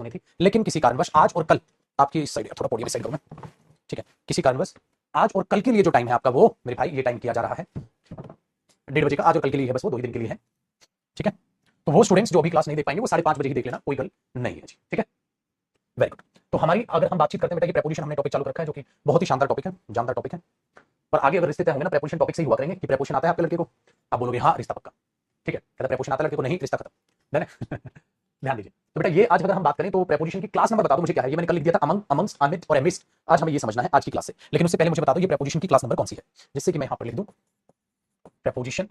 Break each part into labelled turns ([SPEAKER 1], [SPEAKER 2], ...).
[SPEAKER 1] होनी थी, लेकिन किसी कारणवश आज और कल आपकी इस साइड, थोड़ा पोडियम इस साइड करूं मैं, ठीक है, किसी कारणवश आज और कल के लिए जो टाइम है आपका, वो मेरे भाई ये टाइम किया जा रहा है 1:30 बजे का। आज और कल के लिए है, बस वो 2 ही दिन के लिए है, ठीक है। तो वो स्टूडेंट्स जो अभी क्लास नहीं देख पाएंगे वो 5:30 बजे ही देख लेना, कोई गल नहीं है जी, ठीक है, वेरी गुड। तो हमारी अगर हम बातचीत करते हैं बेटा, ये प्रेपोजिशन हमने टॉपिक चालू रखा है जो कि बहुत ही शानदार टॉपिक है, जानदार टॉपिक है। पर आगे अगर रिश्ते तय होंगे ना, प्रेपोजिशन टॉपिक से ही हुआ करेंगे कि प्रेपोजिशन आता है आपके लड़के को, आप बोलोगे हाँ रिश्ता पक्का, ठीक है, कहता प्रेपोजिशन आता है लड़के को, नहीं रिश्ता खत्म, है ध्यान दीजिए। तो बेटा ये आज अगर हम बात करें तो प्रेपोजिशन की क्लास नंबर बता दो मुझे क्या है, ये मैंने कल लिख दिया था अमंग, अमंग्स्ट, अमिड और एमिस्ट। आज हमें ये समझना है आज की क्लास से, लेकिन उससे पहले मुझे बता दो ये प्रेपोजिशन की क्लास नंबर कौन सी है, जिससे कि मैं यहां पर लिख दूं प्रेपोजिशन,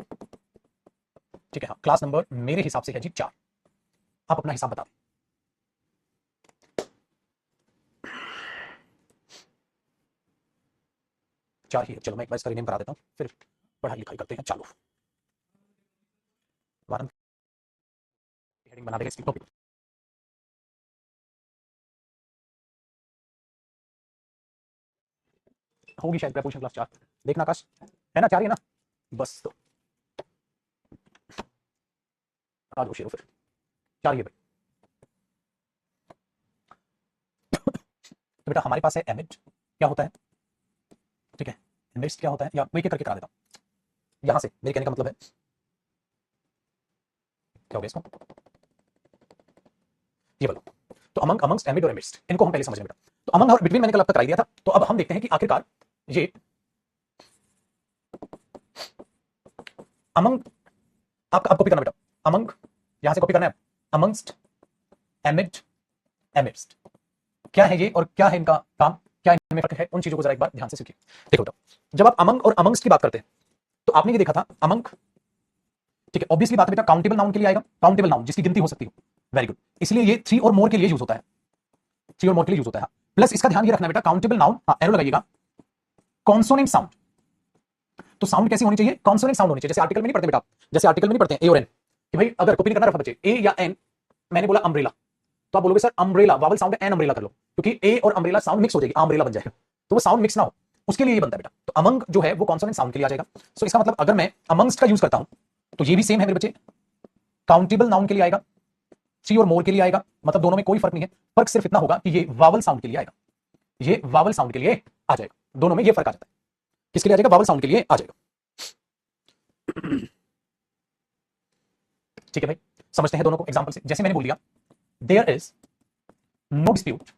[SPEAKER 1] ठीक है। हाँ, क्लास नंबर मेरे हिसाब से है जी 4, आप अपना हिसाब बता दें। 4 ही है, चलो मैं एक बार इसका रीनेम करा देता हूं, फिर पढ़ाई लिखाई करते हैं। चालू हेडिंग बना देगा इसकी टॉपिक, होगी शायद प्रेपोजिशन क्लास 4, देखना आकाश, है ना 4 ही है ना, बस तो आ जाओ शेरो, फिर 4 ही है भाई। तो बेटा हमारे पास है एमिड, क्या होता है, ठीक है, एमिस्ट क्या होता है, या मैं एक करके करा देता हूं यहां से, मेरे कहने का मतलब है क्या हो गया इसको, ये बोलो। तो अमंग, अमंग्स्ट, एमिड और एमिस्ट, इनको हम पहले समझ लें बेटा। तो अमंग और बिटवीन मैंने कल अब तक कराई दिया था, तो अब हम देखते हैं कि आखिरकार ये अमंग, आप कॉपी करना बेटा, अमंग यहां से कॉपी करना है, अमंग्स्ट, एमिड, एमिस्ट, क्या है ये और क्या है इनका काम, क्या इनमें फर्क है, उन चीजों को जरा एक बार ध्यान से सीखिए। देखो बेटा, जब आप अमंग और अमंग्स्ट की बात करते हैं तो आपने ये देखा था अमंग, ठीक है, ऑब्वियसली बात है बेटा काउंटेबल नाउन के लिए आएगा, काउंटेबल नाउन जिसकी गिनती हो सकती हो, वेरी गुड, इसलिए ये 3 और मोर के लिए यूज होता है, 3 और मोर के लिए यूज होता है। प्लस इसका ध्यान ये रखना बेटा काउंटेबल नाउन, हाँ एरो लगाइएगा, कॉन्सोनेंट साउंड, तो साउंड कैसी होनी चाहिए, कॉन्सोनेंट साउंड होनी चाहिए, जैसे आर्टिकल में नहीं पढ़ते बेटा, जैसे आर्टिकल में नहीं पढ़ते हैं ए और एन, कि भाई अगर कॉपी नहीं करना रखा बच्चे, ए या एन, मैंने बोला अम्ब्रेला, तो आप बोलोगे सर अम्ब्रेला वावल साउंड है, एन अम्ब्रेला कर लो, क्योंकि ए और अम्ब्रेला साउंड मिक्स हो जाएगी, अम्ब्रेला बन जाएगा, तो वो साउंड मिक्स ना हो, उसके लिए ये बनता है बेटा। तो अमंग जो है वो कॉन्सोनेंट साउंड के लिए आ जाएगा। सो इसका मतलब अगर मैं अमंग्स्ट का यूज करता हूं तो ये भी सेम है मेरे बच्चे, काउंटेबल नाउन के लिए आएगा, 3 और मोर के लिए आएगा, मतलब दोनों में कोई फर्क नहीं है, फर्क सिर्फ इतना होगा कि ये वावल साउंड के लिए आएगा, ये वावल साउंड के लिए आ जाएगा, दोनों में ये फर्क आ जाता है, किसके लिए आ जाएगा, वावल साउंड के लिए आ जाएगा, ठीक है भाई। समझते हैं दोनों को एग्जांपल से, जैसे मैंने बोल दिया there is no dispute,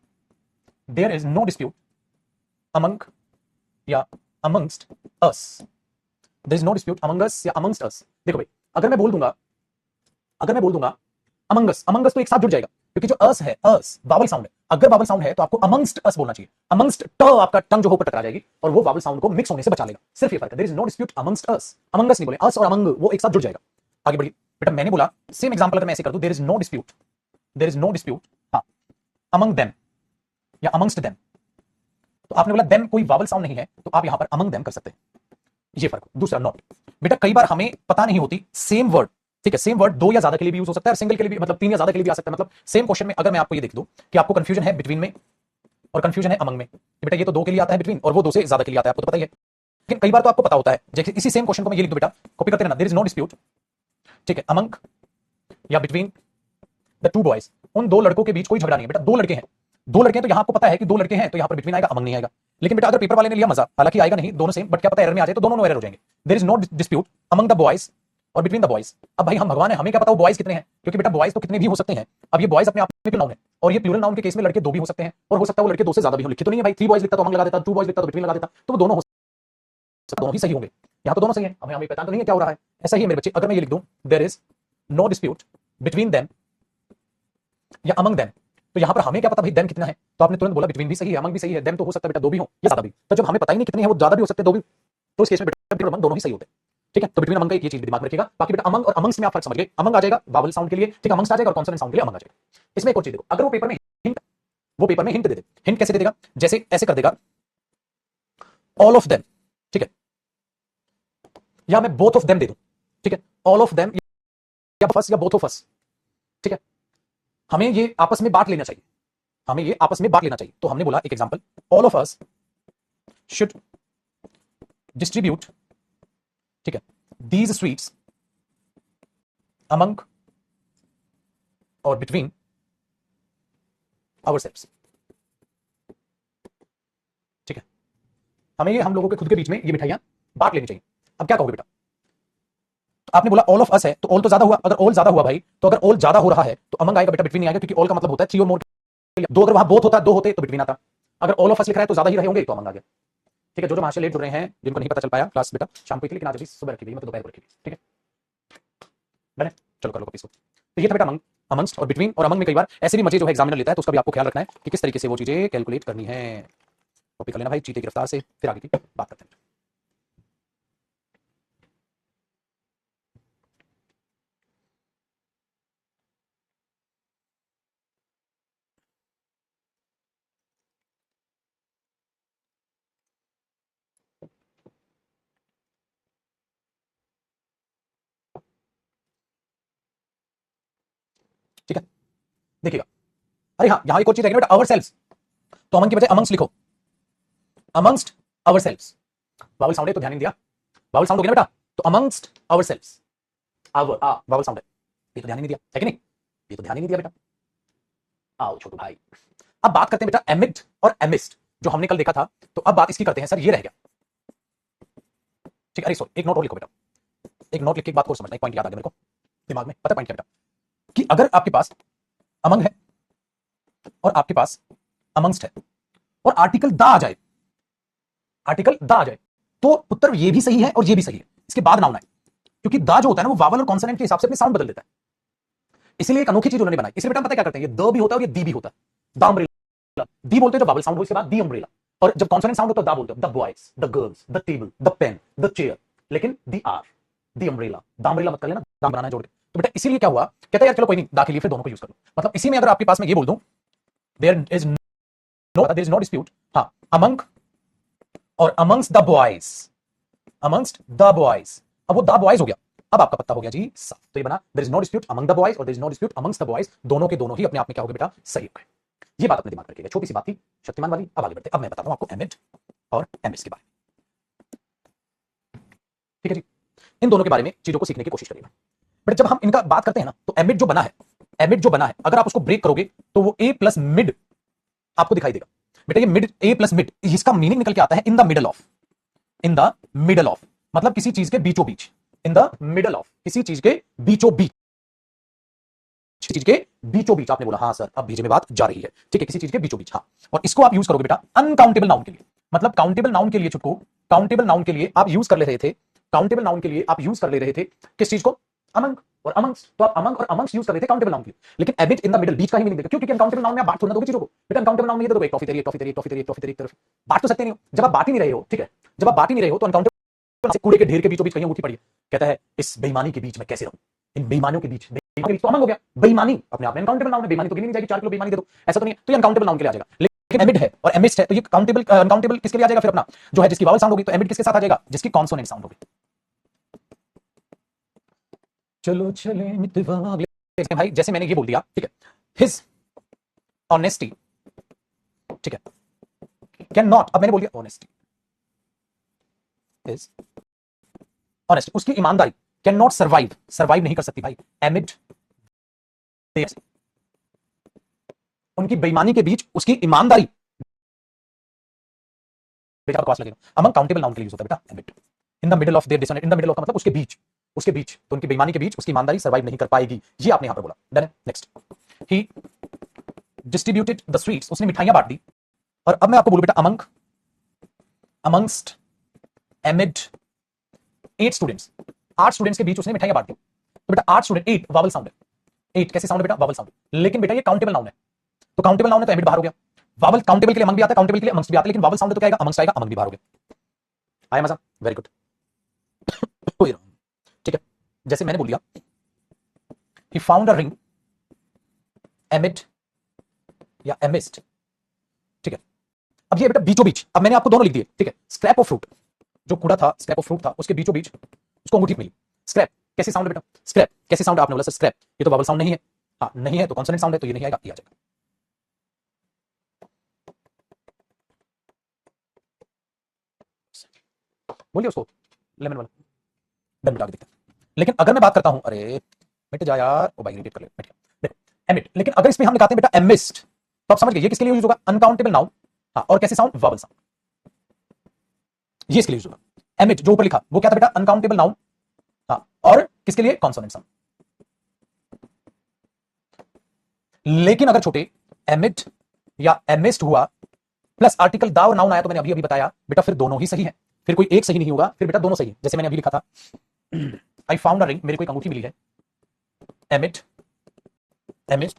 [SPEAKER 1] there is no dispute among या amongst us, there is no dispute among us या अमंग्स्ट अस। देखो भाई अगर मैं बोल दूंगा, अगर मैं बोल दूंगा अमंगस, अमंगस तो एक साथ जुड़ जाएगा, क्योंकि जो अस है, अस वावल साउंड है, अगर वावल साउंड है तो आपको अमंगस्ट अस बोलना चाहिए, अमंगस्ट ट आपका टंग जो ऊपर टकरा जाएगी और वो वावल साउंड को मिक्स होने से बचा लेगा, सिर्फ ये फर्क है, there is no dispute amongst us, amongs नहीं बोले, अस और अमंग वो एक साथ जुड़ जाएगा। आगे बढ़िए बेटा, मैंने बोला सेम एग्जांपल अगर मैं ऐसे कर दूं, there is no dispute, there is no dispute, हां, अमंग देम या अमंगस्ट देम, तो आपने बोला देम कोई वावल साउंड नहीं है, तो आप यहां पर अमंग देम कर सकते हैं, ये फर्क। दूसरा नॉट, बेटा कई बार हमें पता नहीं होती सेम वर्ड, ठीक है, सेम वर्ड 2 या ज्यादा के लिए भी यूज हो सकता है और सिंगल के लिए भी, मतलब 3 या ज्यादा के लिए भी आ सकता है, मतलब सेम क्वेश्चन में अगर मैं आपको ये देख दूं कि आपको कंफ्यूजन है बिटवीन में और कंफ्यूजन है अमंग में, बेटा ये तो 2 के लिए आता है बिटवीन और वो 2 से ज्यादा के लिए आता है, आपको तो पता ही है, लेकिन कई बार तो आपको पता होता है, जैसे इसी सेम क्वेश्चन को मैं ये लिख दूं बेटा, कॉपी करते रहना, देयर इज नो डिस्प्यूट, ठीक है, अमंग या बिटवीन द 2 बॉयज, उन 2 लड़कों के बीच कोई झगड़ा नहीं है, बेटा 2 लड़के हैं, 2 लड़के हैं, तो यहां आपको पता है कि 2 लड़के हैं, तो यहां पर बिटवीन आएगा, अमंग नहीं आएगा। लेकिन बेटा अगर पेपर वाले ने लिया मजा, हालांकि आएगा नहीं, दोनों सेम, बट क्या पता एरर में आ जाए तो दोनों नो एरर हो जाएंगे, there is no dispute among the boys और बिटवीन द बॉयज। अब भाई हम भगवान है, हमें क्या पता वो बॉयज कितने हैं, क्योंकि बेटा बॉयज तो कितने भी हो सकते हैं, अब ये बॉयज अपने आप में नाउन है और ये प्लूरल नाउन के केस में लड़के 2 भी हो सकते हैं और हो सकता है वो लड़के 2 से ज्यादा भी हो, लिखे तो नहीं है भाई, 3 बॉयज लिखता तो अमंग लगा देता, 2 बॉयज लिखता तो बिटवीन लगा देता, तो वो दोनों हो सकता, दोनों ही सही होंगे, यहां तो दोनों सही है, हमें पहचान तो नहीं है क्या हो रहा है। ऐसा ही है मेरे बच्चे, अगर मैं ये लिख दूं there is no dispute between them या अमंग देम, तो यहां पर हमें क्या पता भाई देम कितना है, तो आपने तुरंत बोला बिटवीन भी सही है, अमंग भी सही है, देम तो हो सकता है बेटा 2 भी हो या ज्यादा भी, तो जब हमें पता ही नहीं कितने हैं, वो ज्यादा भी हो सकते हैं 2 भी, तो इस केस में बेटा बिटवीन और अमंग दोनों ही सही होते हैं, ठीक है। तो बिटवीन अमंग का एक ये चीज दिमाग में रखिएगा, बाकी बेटा अमंग और अमंग्स में आप फर्क समझ गए, अमंग आ जाएगा वावल साउंड के लिए, ठीक है, अमंग्स आ जाएगा और कॉन्सोनेंट साउंड के लिए अमंग आ जाएगा। इसमें एक और चीज देखो, अगर वो पेपर में हिंट, वो पेपर में हिंट दे दे, हिंट कैसे दे देगा, जैसे ऐसे कर देगा ऑल ऑफ देम, ठीक है, या मैं बोथ ऑफ देम दे दूं, ठीक है, ऑल ऑफ देम या फर्स्ट या बोथ ऑफ अस, ठीक है, हमें ये आपस में बांट लेना चाहिए, हमें ये आपस में बांट लेना चाहिए, तो हमने बोला एक example, all of us should distribute, ठीक है, दीज स्वीट्स अमंग और बिटवीन ourselves. ठीक है, हमें ये हम लोगों के खुद के बीच में ये मिठाइयां बांट लेनी चाहिए. अब क्या कहोगे बेटा? तो आपने बोला ऑल ऑफ अस है, तो ऑल तो ज्यादा हुआ. अगर ऑल ज्यादा हुआ भाई, तो अगर ऑल ज्यादा हो रहा है तो अमंग आएगा बेटा, बिटवीन नहीं आएगा, क्योंकि ऑल का मतलब होता है थ्री और मोर. दो अगर वहां बोथ होता, दो होते तो बिटवीन आता. अगर ऑल ऑफ अस लिख रहा है तो ज्यादा ही रहे होंगे, तो अमंग आ गया. ठीक है, जो महाशय लेट जुड़ रहे हैं, जिनको नहीं पता चल पाया, क्लास बेटा शाम को थी, लेकिन आज अभी सुबह रखी गई, मतलब दोपहर को रखी गई. ठीक है, डन है, चलो कर लो कॉपी इसको. तो ये था बेटा अमंग, अमंगस्ट और बिटवीन. और अमंग में कई बार ऐसे भी मजे जो है एग्जामिनर लेता है, तो उसका भी आपको ख्याल रखना है कि किस तरीके से वो चीजें कैलकुलेट करनी है. कॉपी कर लेना भाई चीते की रफ्तार से, फिर आगे की बात करते हैं. ठीक है, देखिएगा. अरे हाँ, यहां एक और चीज है बेटा, अवर सेल्स. तो अमंग की बजाय अमंग्स लिखो, amongst our sales. Vowel sound है तो ध्यान नहीं दिया. वावल साउंड हो गया बेटा, तो amongst our selves. Hour a vowel sound है, ये तो ध्यान ही नहीं दिया है कि नहीं? ये तो ध्यान ही नहीं दिया बेटा. आओ छोटू भाई, अब बात करते हैं बेटा एमिड और एमिस्ट, जो हमने कल देखा था. तो अब बात इसकी करते हैं. सर ये रह गया. ठीक है, अरे सॉरी, एक नोट और लिखो बेटा. एक नोट लिख के एक बात और समझना, एक पॉइंट याद आ गया मेरे को दिमाग में. पता पॉइंट क्या बेटा? कि अगर आपके पास अमंग है और आपके पास अमंगस्ट है और आर्टिकल द आ जाए, आर्टिकल द आ जाए, तो उत्तर ये भी सही है और ये भी सही है. इसके बाद नाउन आए, क्योंकि द जो होता है ना, वो वावल और कॉन्सोनेंट के हिसाब से अपने साउंड बदल देता है. इसलिए एक अनोखी चीज उन्होंने बनाई. इसलिए बेटा पता क्या करते हैं, ये द भी होता है और ये दी भी होता है. द अम्ब्रेला, दी बोलते हैं जब वावल साउंड हो, इसके बाद दी अम्ब्रेला. और जब कॉन्सोनेंट साउंड होता है द बोलते हैं the boys, the girls, the table, the pen, the chair. लेकिन the R, the umbrella, the umbrella मत कर लेना, दाम बनाना है जोड़ के. तो बेटा इसीलिए क्या हुआ, कहता है यार चलो कोई नहीं, दाखिल फिर दोनों को यूज कर लो. मतलब इसी में अगर आपके पास में ये बोल दूं, देयर इज नो डिस्प्यूट, हाँ, अमंग और amongst the boys, amongst the boys. अब वो द बॉयज हो गया, अब आपका पत्ता हो गया जी साफ. तो ये बना there is no dispute among the boys और there is no dispute amongst the boys. दोनों के दोनों ही अपने आप में क्या हो गए बेटा, सही हो गए. ये बात अपने दिमाग में रखिएगा, छोटी सी बात थी शक्तिमान वाली. अब आगे बढ़ते, अब मैं बताता हूं आपको एमिड और एमिस के बारे में. ठीक है जी, इन दोनों के बारे में चीजों को सीखने की कोशिश करिएगा. बट जब हम इनका बात करते हैं ना, तो एमिड जो बना है, एमिड जो बना है, अगर आप उसको ब्रेक करोगे तो वो ए प्लस मिड आपको दिखाई देगा. बेटा ये मिड, ए प्लस मिड, इसका मीनिंग निकल के आता है इन the middle of. In the middle of मतलब किसी चीज के बीचों बीच. इन द मिडल ऑफ, किसी चीज के बीचों बीच, चीज के बीचों बीच. आपने बोला हाँ सर, अब बीच में बात जा रही है. ठीक है, किसी चीज के बीचों बीच. हाँ, और इसको आप यूज करोगे बेटा अनकाउंटेबल नाउन के लिए. मतलब काउंटेबल नाउन के लिए छुटको, काउंटेबल नाउन के लिए आप यूज कर ले रहे थे, काउंटेबल नाउन के लिए आप यूज कर ले रहे थे किस चीज को, अमंग और अमंग्स. तो आप अमंग और अमंग्स यूज कर रहे थे काउंटेबल नाउन के लिए. लेकिन एबिट इन द मिडल, बीच का ही मीनिंग देगा, क्योंकि अनकाउंटेबल नाउन में आप बांट थोड़ा दोगे चीजों को. बेटा अनकाउंटेबल नाउन में ये दे दोगे, एक टॉफी तेरी, एक टॉफी तेरी, एक टॉफी तेरी, एक टॉफी तेरी, एक तरफ बांट तो सकते नहीं हो. जब आप बांट ही नहीं रहे हो, ठीक है, जब आप बांट ही नहीं रहे हो, तो अनकाउंटेबल कूड़े के ढेर के बीचों बीच कहीं अंगूठी पड़ी है. कहता है इस बेईमानी के बीच में कैसे रहूं, इन बेईमानियों के बीच, तो अमंग हो गया. बेईमानी अपने आप में अनकाउंटेबल नाउन है, बेईमानी तो गिनी नहीं जाएगी, 4 किलो बेईमानी दे दो, ऐसा तो नहीं है. तो ये अनकाउंटेबल नाउन के लिए आ जाएगा. लेकिन एमिड है और एमिस्ट है, तो ये काउंटेबल अनकाउंटेबल किसके लिए आ जाएगा फिर अपना, जो है जिसकी वावल साउंड होगी. तो एमिड किसके साथ आ जाएगा, जिसकी कॉन्सोनेंट साउंड होगी. चलो चले मितवा भाई, जैसे मैंने ये बोल दिया, ठीक है, हिज ऑनेस्टी, ठीक है, कैन नॉट, अब मैंने बोल दिया ऑनेस्टी, हिज ऑनेस्टी, उसकी ईमानदारी, कैन नॉट सर्वाइव, सर्वाइव नहीं कर सकती भाई, एमिड उनकी बेईमानी के बीच उसकी ईमानदारी. बेटा कॉस्ट लगेगा. अमंग काउंटेबल नाउन के लिए यूज होता है बेटा amid. In the middle of their dissonant, in the middle of का मतलब उसके बीच, उसके बीच, तो उनकी बेईमानी के बीच उसकी ईमानदारी सर्वाइव नहीं कर पाएगी. ये आपने यहां पर बोला. डन है, next. He distributed the sweets, उसने मिठाइयां बांट दी. और अब मैं आपको बोलूं बेटा अमंग, अमंगस्ट, एमिड 8 स्टूडेंट्स, 8 स्टूडेंट्स के बीच उसने मिठाइयां बांट दी. तो बेटा 8 स्टूडेंट, 8 वावल साउंड है. 8 कैसे साउंड है बेटा, वावल साउंड. लेकिन बेटा ये काउंटेबल नाउन है, तो काउंटेबल नाउन है तो एमिड बाहर हो गया. वावल काउंटेबल के लिए अमंग भी आता है, काउंटेबल के लिए अमंगस्ट भी आता है, लेकिन वावल साउंड है तो क्या आएगा, अमंगस्ट आएगा, अमंग भी बाहर हो गया. आया मजा, वेरी गुड. ठीक है, जैसे मैंने बोल दिया he found a ring amid या amidst. ठीक है, अब ये बेटा बीचों बीच, अब मैंने आपको दोनों लिख दिए. ठीक है, स्क्रैप ऑफ फ्रूट, जो कूड़ा था, स्क्रैप ऑफ फ्रूट था, उसके बीचों बीच उसको अंगूठी मिली. स्क्रैप कैसे साउंड है बेटा, स्क्रैप कैसे साउंड, आपने बोला सर स्क्रैप, ये तो वावल साउंड नहीं है. हाँ नहीं है तो कॉन्सोनेंट साउंड है, तो ये नहीं आएगा, ये आ जाएगा. बोलिए उसको लेमन वाला. डन बेटा, आगे देखते हैं. लेकिन अगर मैं बात करता हूं, अरे मिट जा यार, ओ भाई रिपीट कर ले, मिट गया. देखो एमिट, लेकिन अगर इसमें हम लिखाते हैं बेटा एमिस्ट, तो आप समझ गए ये किसके लिए यूज होगा, अनकाउंटेबल नाउन, हाँ, और कैसे साउंड, वर्बल साउंड, ये इसके लिए यूज होगा। एमिट जो ऊपर लिखा वो क्या था बेटा, अनकाउंटेबल नाउन, हाँ, और किसके लिए, कॉन्सोनेंट साउंड। लेकिन अगर छोटे एमिट या एमिस्ट हुआ प्लस आर्टिकल दा और नाउन आया तो मैंने अभी अभी बताया बेटा फिर दोनों ही सही है, फिर कोई एक सही नहीं होगा, फिर बेटा दोनों सही है। जैसे मैंने अभी लिखा था आई फाउंड अ रिंग, मेरे को एक अंगूठी मिली है, emit emit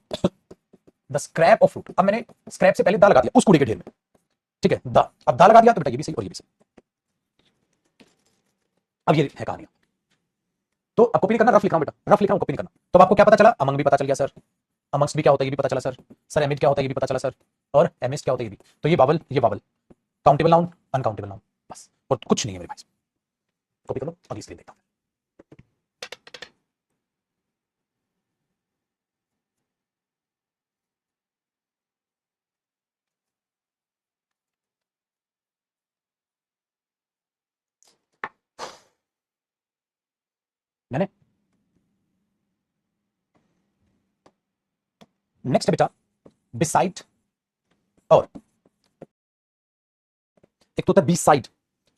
[SPEAKER 1] the scrap of fruit, अब मैंने स्क्रैप से पहले दा लगा दिया उस कूड़े के ढेर में, ठीक है, दा, अब दा लगा दिया तो बेटा ये भी सही और ये भी सही। अब ये है कहानी, तो अब कॉपी नहीं करना, रफ लिख रहा हूं बेटा, रफ लिख रहा हूं, कॉपी नहीं करना। तो आपको क्या पता चला, अमंग भी पता चल गया सर, अमंग्स भी क्या होता है ये भी पता चला सर, सर एमिट क्या होता है ये भी पता चला सर, और एमिस्ट क्या होता है ये भी। तो ये vowel countable noun uncountable noun, बस और कुछ नहीं है मेरे भाई। कॉपी कर लो, अगली स्क्रीन देखता हूं। मैंने नेक्स्ट बेटा बिसाइड, और एक तो होता है बी साइड,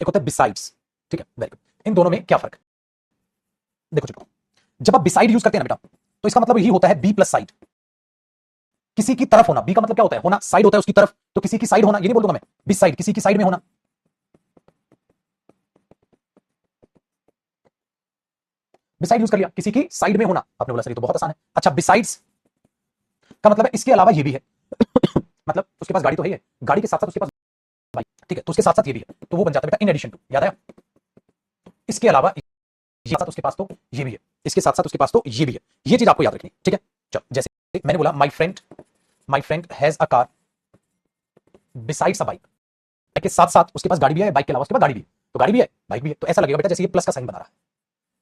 [SPEAKER 1] एक होता है बिसाइड्स, ठीक है, वेरी गुड। इन दोनों में क्या फर्क है, देखो चलो, जब आप बिसाइड यूज करते हैं ना बेटा तो इसका मतलब यही होता है बी प्लस साइड, किसी की तरफ होना, बी का मतलब क्या होता है, होना, साइड होता है उसकी तरफ, तो किसी की साइड होना, ये नहीं बोल दूंगा मैं, बी साइड किसी की साइड में होना। बिसाइड यूज कर लिया, किसी की साइड में होना, आपने बोला सर ये तो बहुत आसान है। अच्छा बिसाइड्स का मतलब है इसके अलावा ये भी है मतलब उसके पास गाड़ी तो है, गाड़ी के साथ साथ उसके पास बाइक, ठीक है, तो उसके साथ साथ ये भी है, तो वो बन जाता है बेटा इन एडिशन टू, याद आया, इसके अलावा ये साथ उसके पास तो ये भी है, इसके साथ साथ उसके पास तो ये भी है, ये चीज आपको याद रखनी, ठीक है। चलो जैसे मैंने बोला my friend has a car besides a bike, के साथ साथ उसके पास गाड़ी भी है, बाइक के अलावा उसके पास गाड़ी भी है, तो गाड़ी भी है बाइक भी है, तो ऐसा लगेगा बेटा जैसे ये प्लस का साइन बना रहा है,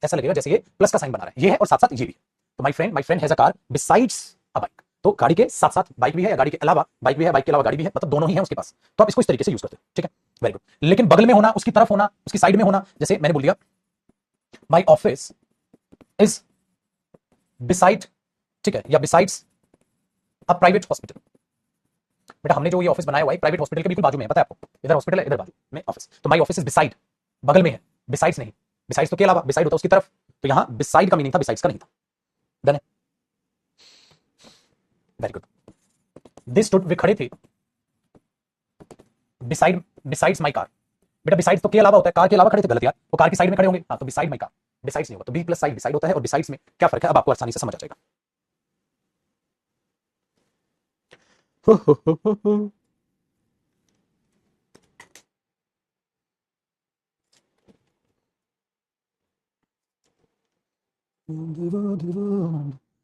[SPEAKER 1] ऐसा लगेगा जैसे ये प्लस का साइन बना रहा है, ये है और साथ साथ ये भी है। तो my friend has a car besides a bike, तो गाड़ी के साथ साथ बाइक भी है, या गाड़ी के अलावा बाइक भी है, बाइक के अलावा गाड़ी भी है, मतलब दोनों ही है उसके पास, तो आप इसको इस तरीके से यूज करते हैं, ठीक है, वेरी गुड। लेकिन बगल में होना, उसकी तरफ होना, उसकी साइड में होना, जैसे मैंने बोल दिया माय ऑफिस इज बिसाइड, ठीक है, या बिसाइड्स अ प्राइवेट हॉस्पिटल, बेटा हमने जो ये ऑफिस बनाया हुआ है प्राइवेट हॉस्पिटल के बिल्कुल बाजू में है, पता है आपको, इधर हॉस्पिटल है इधर बाजू में ऑफिस, तो माय ऑफिस इज बिसाइड, बगल में है, बिसाइड्स नहीं, बिसाइड्स तो के अलावा, बिसाइड होता है उसकी तरफ, तो यहां बिसाइड का मीनिंग था, बिसाइड्स का नहीं था, डन है, वेरी गुड। दे स्टूड, वे खड़े थे, बिसाइड्स माय कार, बेटा बिसाइड्स तो के अलावा होता है, कार के अलावा खड़े थे, गलत यार, वो कार की साइड में खड़े होंगे, हाँ, तो बिसाइड माय कार, बिसाइड्स नहीं होगा, तो बी प्लस साइड बिसाइड होता है, और बिसाइड्स में क्या फर्क है अब आपको आसानी से समझ आ जाएगा।